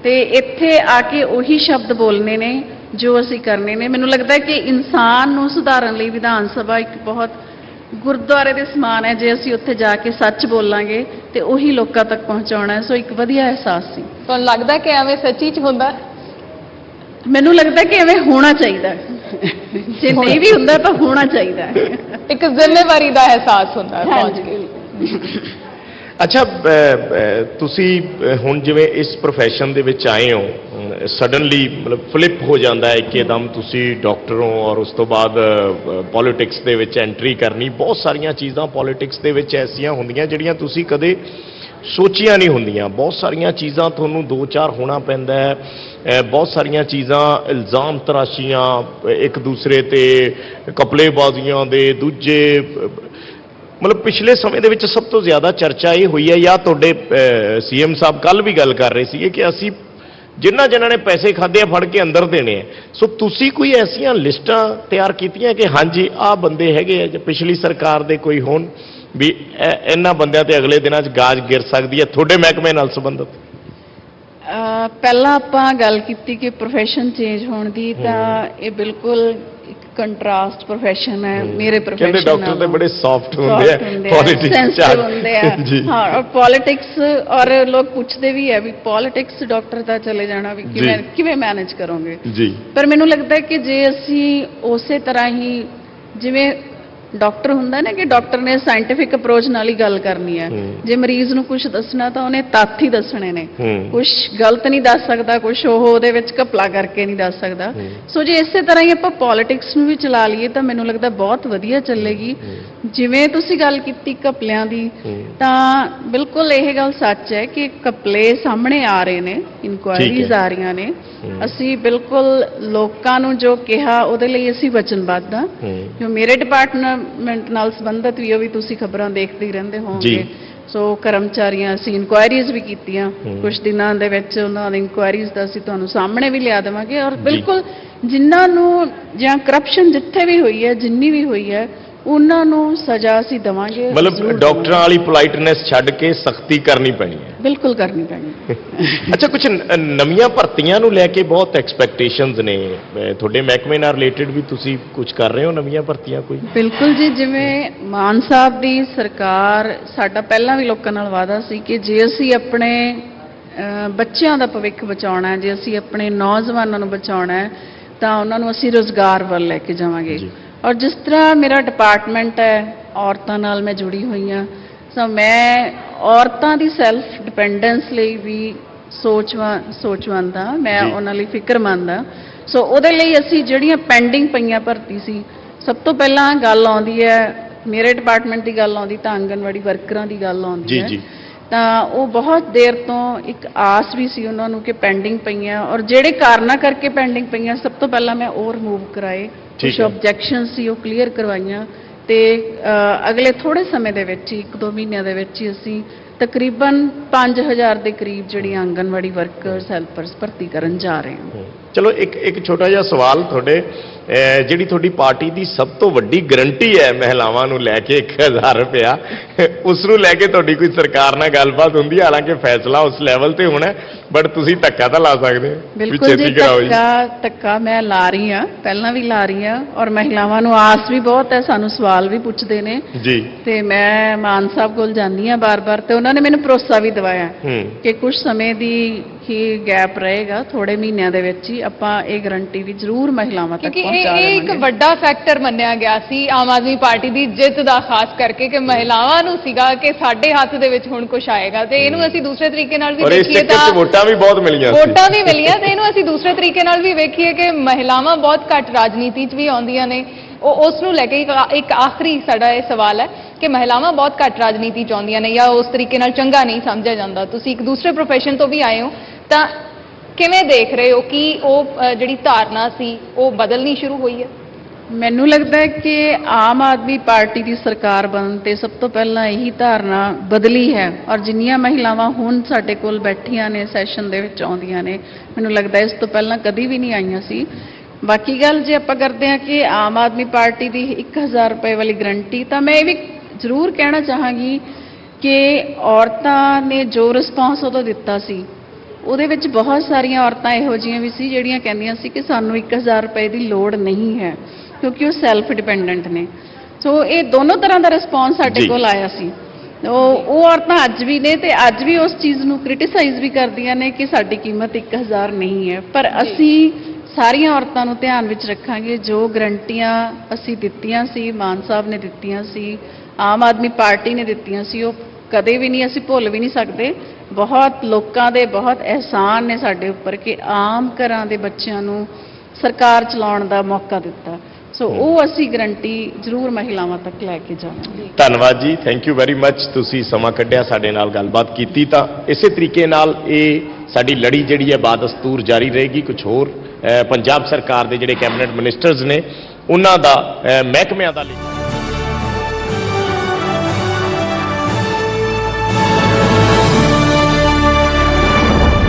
[SPEAKER 4] ਤੇ ਇੱਥੇ ਆ ਕੇ ਉਹੀ ਸ਼ਬਦ ਬੋਲਣੇ ਨੇ ਜੋ ਅਸੀਂ ਕਰਨੇ ਨੇ। ਮੈਨੂੰ ਲੱਗਦਾ ਕਿ ਇਨਸਾਨ ਨੂੰ ਸੁਧਾਰਨ ਲਈ ਵਿਧਾਨ ਸਭਾ ਇੱਕ ਬਹੁਤ ਗੁਰਦੁਆਰੇ ਦੇ ਸਮਾਨ ਹੈ। ਜੇ ਅਸੀਂ ਉੱਥੇ ਜਾ ਕੇ ਸੱਚ ਬੋਲਾਂਗੇ ਤੇ ਉਹੀ ਲੋਕਾਂ ਤੱਕ ਪਹੁੰਚਾਉਣਾ ਹੈ। ਸੋ ਇੱਕ ਵਧੀਆ ਅਹਿਸਾਸ ਸੀ।
[SPEAKER 1] ਤੁਹਾਨੂੰ ਲੱਗਦਾ ਕਿ ਐਵੇਂ ਸੱਚੀ 'ਚ ਹੁੰਦਾ?
[SPEAKER 4] ਮੈਨੂੰ ਲੱਗਦਾ ਕਿ ਐਵੇਂ ਹੋਣਾ ਚਾਹੀਦਾ, ਜੇ ਨਹੀਂ ਵੀ ਹੁੰਦਾ ਤਾਂ ਹੋਣਾ ਚਾਹੀਦਾ।
[SPEAKER 1] ਇੱਕ ਜ਼ਿੰਮੇਵਾਰੀ ਦਾ ਅਹਿਸਾਸ ਹੁੰਦਾ ਪਹੁੰਚ ਕੇ।
[SPEAKER 5] ਅੱਛਾ, ਤੁਸੀਂ ਹੁਣ ਜਿਵੇਂ ਇਸ ਪ੍ਰੋਫੈਸ਼ਨ ਦੇ ਵਿੱਚ ਆਏ ਹੋ, ਸਡਨਲੀ ਮਤਲਬ ਫਲਿਪ ਹੋ ਜਾਂਦਾ ਹੈ ਇੱਕਦਮ, ਤੁਸੀਂ ਡਾਕਟਰ ਹੋ ਔਰ ਉਸ ਤੋਂ ਬਾਅਦ ਪੋਲਿਟਿਕਸ ਦੇ ਵਿੱਚ ਐਂਟਰੀ ਕਰਨੀ। ਬਹੁਤ ਸਾਰੀਆਂ ਚੀਜ਼ਾਂ ਪੋਲਿਟਿਕਸ ਦੇ ਵਿੱਚ ਐਸੀਆਂ ਹੁੰਦੀਆਂ ਜਿਹੜੀਆਂ ਤੁਸੀਂ ਕਦੇ ਸੋਚੀਆਂ ਨਹੀਂ ਹੁੰਦੀਆਂ। ਬਹੁਤ ਸਾਰੀਆਂ ਚੀਜ਼ਾਂ ਤੁਹਾਨੂੰ ਦੋ ਚਾਰ ਹੋਣਾ ਪੈਂਦਾ ਹੈ, ਬਹੁਤ ਸਾਰੀਆਂ ਚੀਜ਼ਾਂ ਇਲਜ਼ਾਮ ਤਰਾਸ਼ੀਆਂ ਇੱਕ ਦੂਸਰੇ ਤੇ, ਕਪਲੇਬਾਜ਼ੀਆਂ ਦੇ, ਦੂਜੇ ਮਤਲਬ ਪਿਛਲੇ ਸਮੇਂ ਦੇ ਵਿੱਚ ਸਭ ਤੋਂ ਜ਼ਿਆਦਾ ਚਰਚਾ ਇਹ ਹੋਈ ਹੈ, ਜਾਂ ਤੁਹਾਡੇ ਸੀਐਮ ਸਾਹਿਬ ਕੱਲ ਵੀ ਗੱਲ ਕਰ ਰਹੇ ਸੀਗੇ ਕਿ ਅਸੀਂ ਜਿਨ੍ਹਾਂ ਨੇ ਪੈਸੇ ਖਾਦੇ ਆ ਫੜ ਕੇ ਅੰਦਰ ਦੇਣੇ ਆ। ਸੋ ਤੁਸੀਂ ਕੋਈ ਐਸੀਆਂ ਲਿਸਟਾਂ ਤਿਆਰ ਕੀਤੀਆਂ ਕਿ ਹਾਂਜੀ ਆਹ ਬੰਦੇ ਹੈਗੇ ਆ ਜਾਂ ਪਿਛਲੀ ਸਰਕਾਰ ਦੇ ਕੋਈ ਹੋਣ ਵੀ ਇਹਨਾਂ ਬੰਦਿਆਂ ਤੇ ਅਗਲੇ ਦਿਨਾਂ 'ਚ ਗਾਜ ਗਿਰ ਸਕਦੀ ਹੈ ਤੁਹਾਡੇ ਮਹਿਕਮੇ ਨਾਲ ਸੰਬੰਧਿਤ?
[SPEAKER 4] ਪਹਿਲਾਂ ਆਪਾਂ ਗੱਲ ਕੀਤੀ ਕਿ ਪ੍ਰੋਫੈਸ਼ਨ ਚੇਂਜ ਹੋਣ ਦੀ, ਤਾਂ ਇਹ ਬਿਲਕੁਲ ਇੱਕ ਕੰਟਰਾਸਟ ਪ੍ਰੋਫੈਸ਼ਨ ਹੈ ਮੇਰੇ ਪ੍ਰੋਫੈਸ਼ਨ ਨਾਲ।
[SPEAKER 5] ਕਹਿੰਦੇ ਡਾਕਟਰ ਤੇ ਬੜੇ ਸੌਫਟ ਹੁੰਦੇ ਆ, ਪੋਲਿਟਿਕਸ
[SPEAKER 4] ਹੁੰਦੇ ਆ। ਹਾਂ, ਔਰ ਪੋਲਿਟਿਕਸ, ਔਰ ਲੋਕ ਪੁੱਛਦੇ ਵੀ ਹੈ ਵੀ ਪੋਲਿਟਿਕਸ ਡਾਕਟਰ ਦਾ ਚਲੇ ਜਾਣਾ ਵੀ ਕਿਵੇਂ ਮੈਨੇਜ ਕਰੋਗੇ
[SPEAKER 5] ਜੀ।
[SPEAKER 4] ਪਰ ਮੈਨੂੰ ਲੱਗਦਾ ਕਿ ਜੇ ਅਸੀਂ ਉਸੇ ਤਰ੍ਹਾਂ ਹੀ ਜਿਵੇਂ ਡਾਕਟਰ ਹੁੰਦਾ ਨਾ ਕਿ ਡਾਕਟਰ ਨੇ ਸਾਇੰਟੀਫਿਕ ਅਪਰੋਚ ਨਾਲ ਹੀ ਗੱਲ ਕਰਨੀ ਹੈ, ਜੇ ਮਰੀਜ਼ ਨੂੰ ਕੁਝ ਦੱਸਣਾ ਤਾਂ ਉਹਨੇ ਤੱਥ ਹੀ ਦੱਸਣੇ ਨੇ, ਕੁਝ ਗਲਤ ਨਹੀਂ ਦੱਸ ਸਕਦਾ, ਕੁਝ ਉਹਦੇ ਵਿੱਚ ਘਪਲਾ ਕਰਕੇ ਨਹੀਂ ਦੱਸ ਸਕਦਾ। ਸੋ ਜੇ ਇਸੇ ਤਰ੍ਹਾਂ ਹੀ ਆਪਾਂ ਪੋਲਿਟਿਕਸ ਨੂੰ ਵੀ ਚਲਾ ਲਈਏ ਤਾਂ ਮੈਨੂੰ ਲੱਗਦਾ ਬਹੁਤ ਵਧੀਆ ਚੱਲੇਗੀ। ਜਿਵੇਂ ਤੁਸੀਂ ਗੱਲ ਕੀਤੀ ਘਪਲਿਆਂ ਦੀ, ਤਾਂ ਬਿਲਕੁਲ ਇਹ ਗੱਲ ਸੱਚ ਹੈ ਕਿ ਘਪਲੇ ਸਾਹਮਣੇ ਆ ਰਹੇ ਨੇ, ਇਨਕੁਆਇਰੀਜ਼ ਆ ਰਹੀਆਂ ਨੇ। ਅਸੀਂ ਬਿਲਕੁਲ ਲੋਕਾਂ ਨੂੰ ਜੋ ਕਿਹਾ ਉਹਦੇ ਲਈ ਅਸੀਂ ਵਚਨਬੱਧ ਹਾਂ। ਜੋ ਮੇਰੇ ਡਿਪਾਰਟਮੈਂਟ ਨਾਲ ਸੰਬੰਧਿਤ ਵੀ ਉਹ ਵੀ ਤੁਸੀਂ ਖਬਰਾਂ ਦੇਖਦੇ ਹੀ ਰਹਿੰਦੇ ਹੋਵੋਗੇ। ਸੋ ਕਰਮਚਾਰੀਆਂ ਅਸੀਂ ਇਨਕੁਆਇਰੀਜ਼ ਵੀ ਕੀਤੀਆਂ, ਕੁਝ ਦਿਨਾਂ ਦੇ ਵਿੱਚ ਉਹਨਾਂ ਦੀ ਇਨਕੁਆਇਰੀਜ਼ ਦਾ ਅਸੀਂ ਤੁਹਾਨੂੰ ਸਾਹਮਣੇ ਵੀ ਲਿਆ ਦੇਵਾਂਗੇ। ਔਰ ਬਿਲਕੁਲ ਜਿਨ੍ਹਾਂ ਨੂੰ ਜਾਂ ਕਰਪਸ਼ਨ ਜਿੱਥੇ ਵੀ ਹੋਈ ਹੈ, ਜਿੰਨੀ ਵੀ ਹੋਈ ਹੈ, ਉਹਨਾਂ ਨੂੰ ਸਜ਼ਾ ਅਸੀਂ ਦੇਵਾਂਗੇ।
[SPEAKER 5] ਮਤਲਬ ਡਾਕਟਰਾਂ ਵਾਲੀ ਪੋਲਾਈਟਨੈਸ ਛੱਡ ਕੇ ਸਖਤੀ ਕਰਨੀ ਪੈਣੀ ਹੈ।
[SPEAKER 4] ਬਿਲਕੁਲ ਕਰਨੀ ਪੈਣੀ।
[SPEAKER 5] ਅੱਛਾ, ਕੁਝ ਨਵੀਆਂ ਭਰਤੀਆਂ ਨੂੰ ਲੈ ਕੇ ਬਹੁਤ ਐਕਸਪੈਕਟੇਸ਼ਨਸ ਨੇ ਤੁਹਾਡੇ ਮਹਿਕਮੇ ਨਾਲ ਰਿਲੇਟਡ ਵੀ, ਤੁਸੀਂ ਕੁਝ ਕਰ ਰਹੇ ਹੋ ਨਵੀਆਂ ਭਰਤੀਆਂ ਕੋਈ?
[SPEAKER 4] ਬਿਲਕੁਲ ਜੀ, ਜਿਵੇਂ ਮਾਨ ਸਾਹਿਬ ਦੀ ਸਰਕਾਰ, ਸਾਡਾ ਪਹਿਲਾਂ ਵੀ ਲੋਕਾਂ ਨਾਲ ਵਾਅਦਾ ਸੀ ਕਿ ਜੇ ਅਸੀਂ ਆਪਣੇ ਬੱਚਿਆਂ ਦਾ ਭਵਿੱਖ ਬਚਾਉਣਾ ਹੈ, ਜੇ ਅਸੀਂ ਆਪਣੇ ਨੌਜਵਾਨਾਂ ਨੂੰ ਬਚਾਉਣਾ ਹੈ, ਤਾਂ ਉਹਨਾਂ ਨੂੰ ਅਸੀਂ ਰੁਜ਼ਗਾਰ ਵੱਲ ਲੈ ਕੇ ਜਾਵਾਂਗੇ। ਔਰ ਜਿਸ ਤਰ੍ਹਾਂ ਮੇਰਾ ਡਿਪਾਰਟਮੈਂਟ ਹੈ, ਔਰਤਾਂ ਨਾਲ ਮੈਂ ਜੁੜੀ ਹੋਈ ਹਾਂ, ਸੋ ਮੈਂ ਔਰਤਾਂ ਦੀ ਸੈਲਫ ਡਿਪੈਂਡੈਂਸ ਲਈ ਵੀ ਸੋਚਵੰਦ ਹਾਂ, ਮੈਂ ਉਹਨਾਂ ਲਈ ਫਿਕਰਮੰਦ ਹਾਂ। ਸੋ ਉਹਦੇ ਲਈ ਅਸੀਂ ਜਿਹੜੀਆਂ ਪੈਂਡਿੰਗ ਪਈਆਂ ਭਰਤੀ ਸੀ, ਸਭ ਤੋਂ ਪਹਿਲਾਂ ਗੱਲ ਆਉਂਦੀ ਹੈ, ਮੇਰੇ ਡਿਪਾਰਟਮੈਂਟ ਦੀ ਗੱਲ ਆਉਂਦੀ ਤਾਂ ਆਂਗਨਵਾੜੀ ਵਰਕਰਾਂ ਦੀ ਗੱਲ ਆਉਂਦੀ ਹੈ। ਤਾਂ ਉਹ ਬਹੁਤ ਦੇਰ ਤੋਂ ਇੱਕ ਆਸ ਵੀ ਸੀ ਉਹਨਾਂ ਨੂੰ ਕਿ ਪੈਂਡਿੰਗ ਪਈਆਂ, ਔਰ ਜਿਹੜੇ ਕਾਰਨਾਂ ਕਰਕੇ ਪੈਂਡਿੰਗ ਪਈਆਂ ਸਭ ਤੋਂ ਪਹਿਲਾਂ ਮੈਂ ਉਹ ਰਿਮੂਵ ਕਰਾਏ। ਕੁਝ ਆਬਜੈਕਸ਼ਨਸ ਸੀ ਉਹ ਕਲੀਅਰ ਕਰਵਾਈਆਂ, ਤੇ ਅਗਲੇ ਥੋੜੇ ਸਮੇਂ ਦੇ ਵਿੱਚ ਹੀ, 1-2 ਮਹੀਨਿਆਂ ਦੇ ਵਿੱਚ ਹੀ ਅਸੀਂ ਤਕਰੀਬਨ 5000 ਦੇ ਕਰੀਬ ਜਿਹੜੀਆਂ ਆਂਗਨਵਾੜੀ ਵਰਕਰਸ ਹੈਲਪਰਸ ਭਰਤੀ ਕਰਨ ਜਾ ਰਹੇ ਹਾਂ।
[SPEAKER 5] ਚਲੋ ਇੱਕ ਛੋਟਾ ਜਿਹਾ ਸਵਾਲ ਤੁਹਾਡੇ, ਜਿਹੜੀ ਤੁਹਾਡੀ ਪਾਰਟੀ ਦੀ ਸਭ ਤੋਂ ਵੱਡੀ ਗਰੰਟੀ ਹੈ ਮਹਿਲਾਵਾਂ ਨੂੰ ਲੈ ਕੇ 1000 ਰੁਪਇਆ, ਉਸ ਨੂੰ ਲੈ ਕੇ ਤੁਹਾਡੀ ਕੋਈ ਸਰਕਾਰ ਨਾਲ ਗੱਲਬਾਤ ਹੁੰਦੀ ਹੈ? ਹਾਲਾਂਕਿ ਫੈਸਲਾ ਉਸ ਲੈਵਲ ਤੇ ਹੋਣਾ, ਬਟ ਤੁਸੀਂ ਧੱਕਾ ਤਾਂ ਲਾ ਸਕਦੇ ਹੋ ਵੀ
[SPEAKER 4] ਬਿਲਕੁਲ ਜੀ,
[SPEAKER 5] ਛੇਤੀ ਕਰਾਓ ਜੀ।
[SPEAKER 4] ਧੱਕਾ ਮੈਂ ਲਾ ਰਹੀ ਹਾਂ, ਪਹਿਲਾਂ ਵੀ ਲਾ ਰਹੀ ਹਾਂ, ਔਰ ਮਹਿਲਾਵਾਂ ਨੂੰ ਆਸ ਵੀ ਬਹੁਤ ਹੈ, ਸਾਨੂੰ ਸਵਾਲ ਵੀ ਪੁੱਛਦੇ ਨੇ
[SPEAKER 5] ਜੀ।
[SPEAKER 4] ਤੇ ਮੈਂ ਮਾਨ ਸਾਹਿਬ ਕੋਲ ਜਾਂਦੀ ਹਾਂ ਬਾਰ-ਬਾਰ, ਤੇ ਉਹਨਾਂ ਨੇ ਮੈਨੂੰ ਭਰੋਸਾ ਵੀ ਦਿਵਾਇਆ ਕਿ ਕੁਝ ਸਮੇਂ ਦੀ ਹੀ ਗੈਪ ਰਹੇਗਾ, ਥੋੜੇ ਮਹੀਨਿਆਂ ਦੇ ਵਿੱਚ ਹੀ ਆਪਾਂ ਇਹ ਗਾਰੰਟੀ ਵੀ ਜ਼ਰੂਰ ਮਹਿਲਾਵਾਂ ਤੱਕ
[SPEAKER 1] ਕਿਉਂਕਿ
[SPEAKER 4] ਪਹੁੰਚਾ
[SPEAKER 1] ਇਹ ਇੱਕ
[SPEAKER 4] ਦੇਵਾਂਗੇ।
[SPEAKER 1] ਵੱਡਾ ਫੈਕਟਰ ਮੰਨਿਆ ਗਿਆ ਸੀ ਆਮ ਆਦਮੀ ਪਾਰਟੀ ਦੀ ਜਿੱਤ ਦਾ, ਖਾਸ ਕਰਕੇ ਕਿ ਮਹਿਲਾਵਾਂ ਨੂੰ ਸੀਗਾ ਕਿ ਸਾਡੇ ਹੱਥ ਦੇ ਵਿੱਚ ਹੁਣ ਕੁਝ ਆਏਗਾ, ਤੇ ਇਹਨੂੰ ਅਸੀਂ ਦੂਸਰੇ ਤਰੀਕੇ ਨਾਲ ਵੀ
[SPEAKER 5] ਔਰ ਇਸ
[SPEAKER 1] ਦੇਖੀਏ
[SPEAKER 5] ਚੱਕਰ 'ਚ
[SPEAKER 1] ਤਾਂ
[SPEAKER 5] ਵੋਟਾਂ ਵੀ ਬਹੁਤ ਮਿਲੀਆਂ ਸੀ।
[SPEAKER 1] ਵੋਟਾਂ ਵੀ ਮਿਲੀਆਂ, ਤੇ ਇਹਨੂੰ ਅਸੀਂ ਦੂਸਰੇ ਤਰੀਕੇ ਨਾਲ ਵੀ ਵੇਖੀਏ ਕਿ ਮਹਿਲਾਵਾਂ ਬਹੁਤ ਘੱਟ ਰਾਜਨੀਤੀ 'ਚ ਵੀ ਆਉਂਦੀਆਂ ਨੇ। ਉਸ ਨੂੰ ਲੈ ਕੇ ਇੱਕ ਆਖਰੀ ਸਾਡਾ ਇਹ ਸਵਾਲ ਹੈ ਕਿ ਮਹਿਲਾਵਾਂ ਬਹੁਤ ਘੱਟ ਰਾਜਨੀਤੀ 'ਚ ਆਉਂਦੀਆਂ ਨੇ ਜਾਂ ਉਸ ਤਰੀਕੇ ਨਾਲ ਚੰਗਾ ਨਹੀਂ ਸਮਝਿਆ ਜਾਂਦਾ। ਤੁਸੀਂ ਇੱਕ ਦੂਸਰੇ ਪ੍ਰੋਫੈਸ਼ਨ ਤੋਂ ਵੀ ਆਏ ਹੋ, ਤਾਂ ਕਿਵੇਂ ਦੇਖ ਰਹੇ ਹੋ ਕਿ ਉਹ ਜਿਹੜੀ ਧਾਰਨਾ ਸੀ ਉਹ ਬਦਲਣੀ ਸ਼ੁਰੂ ਹੋਈ ਹੈ?
[SPEAKER 4] ਮੈਨੂੰ ਲੱਗਦਾ ਹੈ ਕਿ ਆਮ ਆਦਮੀ ਪਾਰਟੀ ਦੀ ਸਰਕਾਰ ਬਣਨ ਤੇ ਸਭ ਤੋਂ ਪਹਿਲਾਂ ਇਹੀ ਧਾਰਨਾ ਬਦਲੀ ਹੈ, ਔਰ ਜਿੰਨੀਆਂ ਮਹਿਲਾਵਾਂ ਹੁਣ ਸਾਡੇ ਕੋਲ ਬੈਠੀਆਂ ਨੇ ਸੈਸ਼ਨ ਦੇ ਵਿੱਚ ਆਉਂਦੀਆਂ ਨੇ, ਮੈਨੂੰ ਲੱਗਦਾ ਇਸ ਤੋਂ ਪਹਿਲਾਂ ਕਦੀ ਵੀ ਨਹੀਂ ਆਈਆਂ ਸੀ। ਬਾਕੀ ਗੱਲ ਜੇ ਆਪਾਂ ਕਰਦੇ ਹਾਂ ਕਿ ਆਮ ਆਦਮੀ ਪਾਰਟੀ ਦੀ 1000 ਰੁਪਏ ਵਾਲੀ ਗਰੰਟੀ, ਤਾਂ ਮੈਂ ਇਹ ਵੀ ਜ਼ਰੂਰ ਕਹਿਣਾ ਚਾਹਾਂਗੀ ਕਿ ਔਰਤਾਂ ਨੇ ਜੋ ਰਿਸਪੌਂਸ ਉਦੋਂ ਦਿੱਤਾ ਸੀ, ਉਹਦੇ ਵਿੱਚ ਬਹੁਤ ਸਾਰੀਆਂ ਔਰਤਾਂ ਇਹੋ ਜਿਹੀਆਂ ਵੀ ਸੀ ਜਿਹੜੀਆਂ ਕਹਿੰਦੀਆਂ ਸੀ ਕਿ ਸਾਨੂੰ 1000 ਰੁਪਏ ਦੀ ਲੋੜ ਨਹੀਂ ਹੈ, ਕਿਉਂਕਿ ਉਹ ਸੈਲਫ ਡਿਪੈਂਡੈਂਟ ਨੇ। ਸੋ ਇਹ ਦੋਨੋਂ ਤਰ੍ਹਾਂ ਦਾ ਰਿਸਪੌਂਸ ਸਾਡੇ ਕੋਲ ਆਇਆ ਸੀ। ਉਹ ਔਰਤਾਂ ਅੱਜ ਵੀ ਨੇ, ਤੇ ਅੱਜ ਵੀ ਉਸ ਚੀਜ਼ ਨੂੰ ਕ੍ਰਿਟਿਸਾਈਜ਼ ਵੀ ਕਰਦੀਆਂ ਨੇ ਕਿ ਸਾਡੀ ਕੀਮਤ 1000 ਨਹੀਂ ਹੈ, ਪਰ ਅਸੀਂ ਸਾਰੀਆਂ ਔਰਤਾਂ ਨੂੰ ਧਿਆਨ ਵਿੱਚ ਰੱਖਾਂਗੇ। ਜੋ ਗਰੰਟੀਆਂ ਅਸੀਂ ਦਿੱਤੀਆਂ ਸੀ, ਮਾਨ ਸਾਹਿਬ ਨੇ ਦਿੱਤੀਆਂ ਸੀ, ਆਮ ਆਦਮੀ ਪਾਰਟੀ ਨੇ ਦਿੱਤੀਆਂ ਸੀ, ਉਹ ਕਦੇ ਵੀ ਨਹੀਂ, ਅਸੀਂ ਭੁੱਲ ਵੀ ਨਹੀਂ ਸਕਦੇ। ਬਹੁਤ ਲੋਕਾਂ ਦੇ ਬਹੁਤ ਅਹਿਸਾਨ ਨੇ ਸਾਡੇ ਉੱਪਰ ਕਿ ਆਮ ਘਰਾਂ ਦੇ ਬੱਚਿਆਂ ਨੂੰ ਸਰਕਾਰ ਚਲਾਉਣ ਦਾ ਮੌਕਾ ਦਿੱਤਾ। ਸੋ ਉਹ ਅਸੀਂ ਗਰੰਟੀ ਜ਼ਰੂਰ ਮਹਿਲਾਵਾਂ ਤੱਕ ਲੈ ਕੇ ਜਾਵਾਂਗੇ।
[SPEAKER 5] ਧੰਨਵਾਦ ਜੀ, ਥੈਂਕ ਯੂ ਵੈਰੀ ਮੱਚ, ਤੁਸੀਂ ਸਮਾਂ ਕੱਢਿਆ ਸਾਡੇ ਨਾਲ ਗੱਲਬਾਤ ਕੀਤੀ। ਤਾਂ ਇਸੇ ਤਰੀਕੇ ਨਾਲ ਇਹ ਸਾਡੀ ਲੜੀ ਜਿਹੜੀ ਹੈ ਬਾਦਸਤੂਰ ਜਾਰੀ ਰਹੇਗੀ। ਕੁਝ ਹੋਰ ਪੰਜਾਬ ਸਰਕਾਰ ਦੇ ਜਿਹੜੇ ਕੈਬਨਿਟ ਮਿਨਿਸਟਰਸ ਨੇ ਉਹਨਾਂ ਦਾ ਮਹਿਕਮਿਆਂ ਦਾ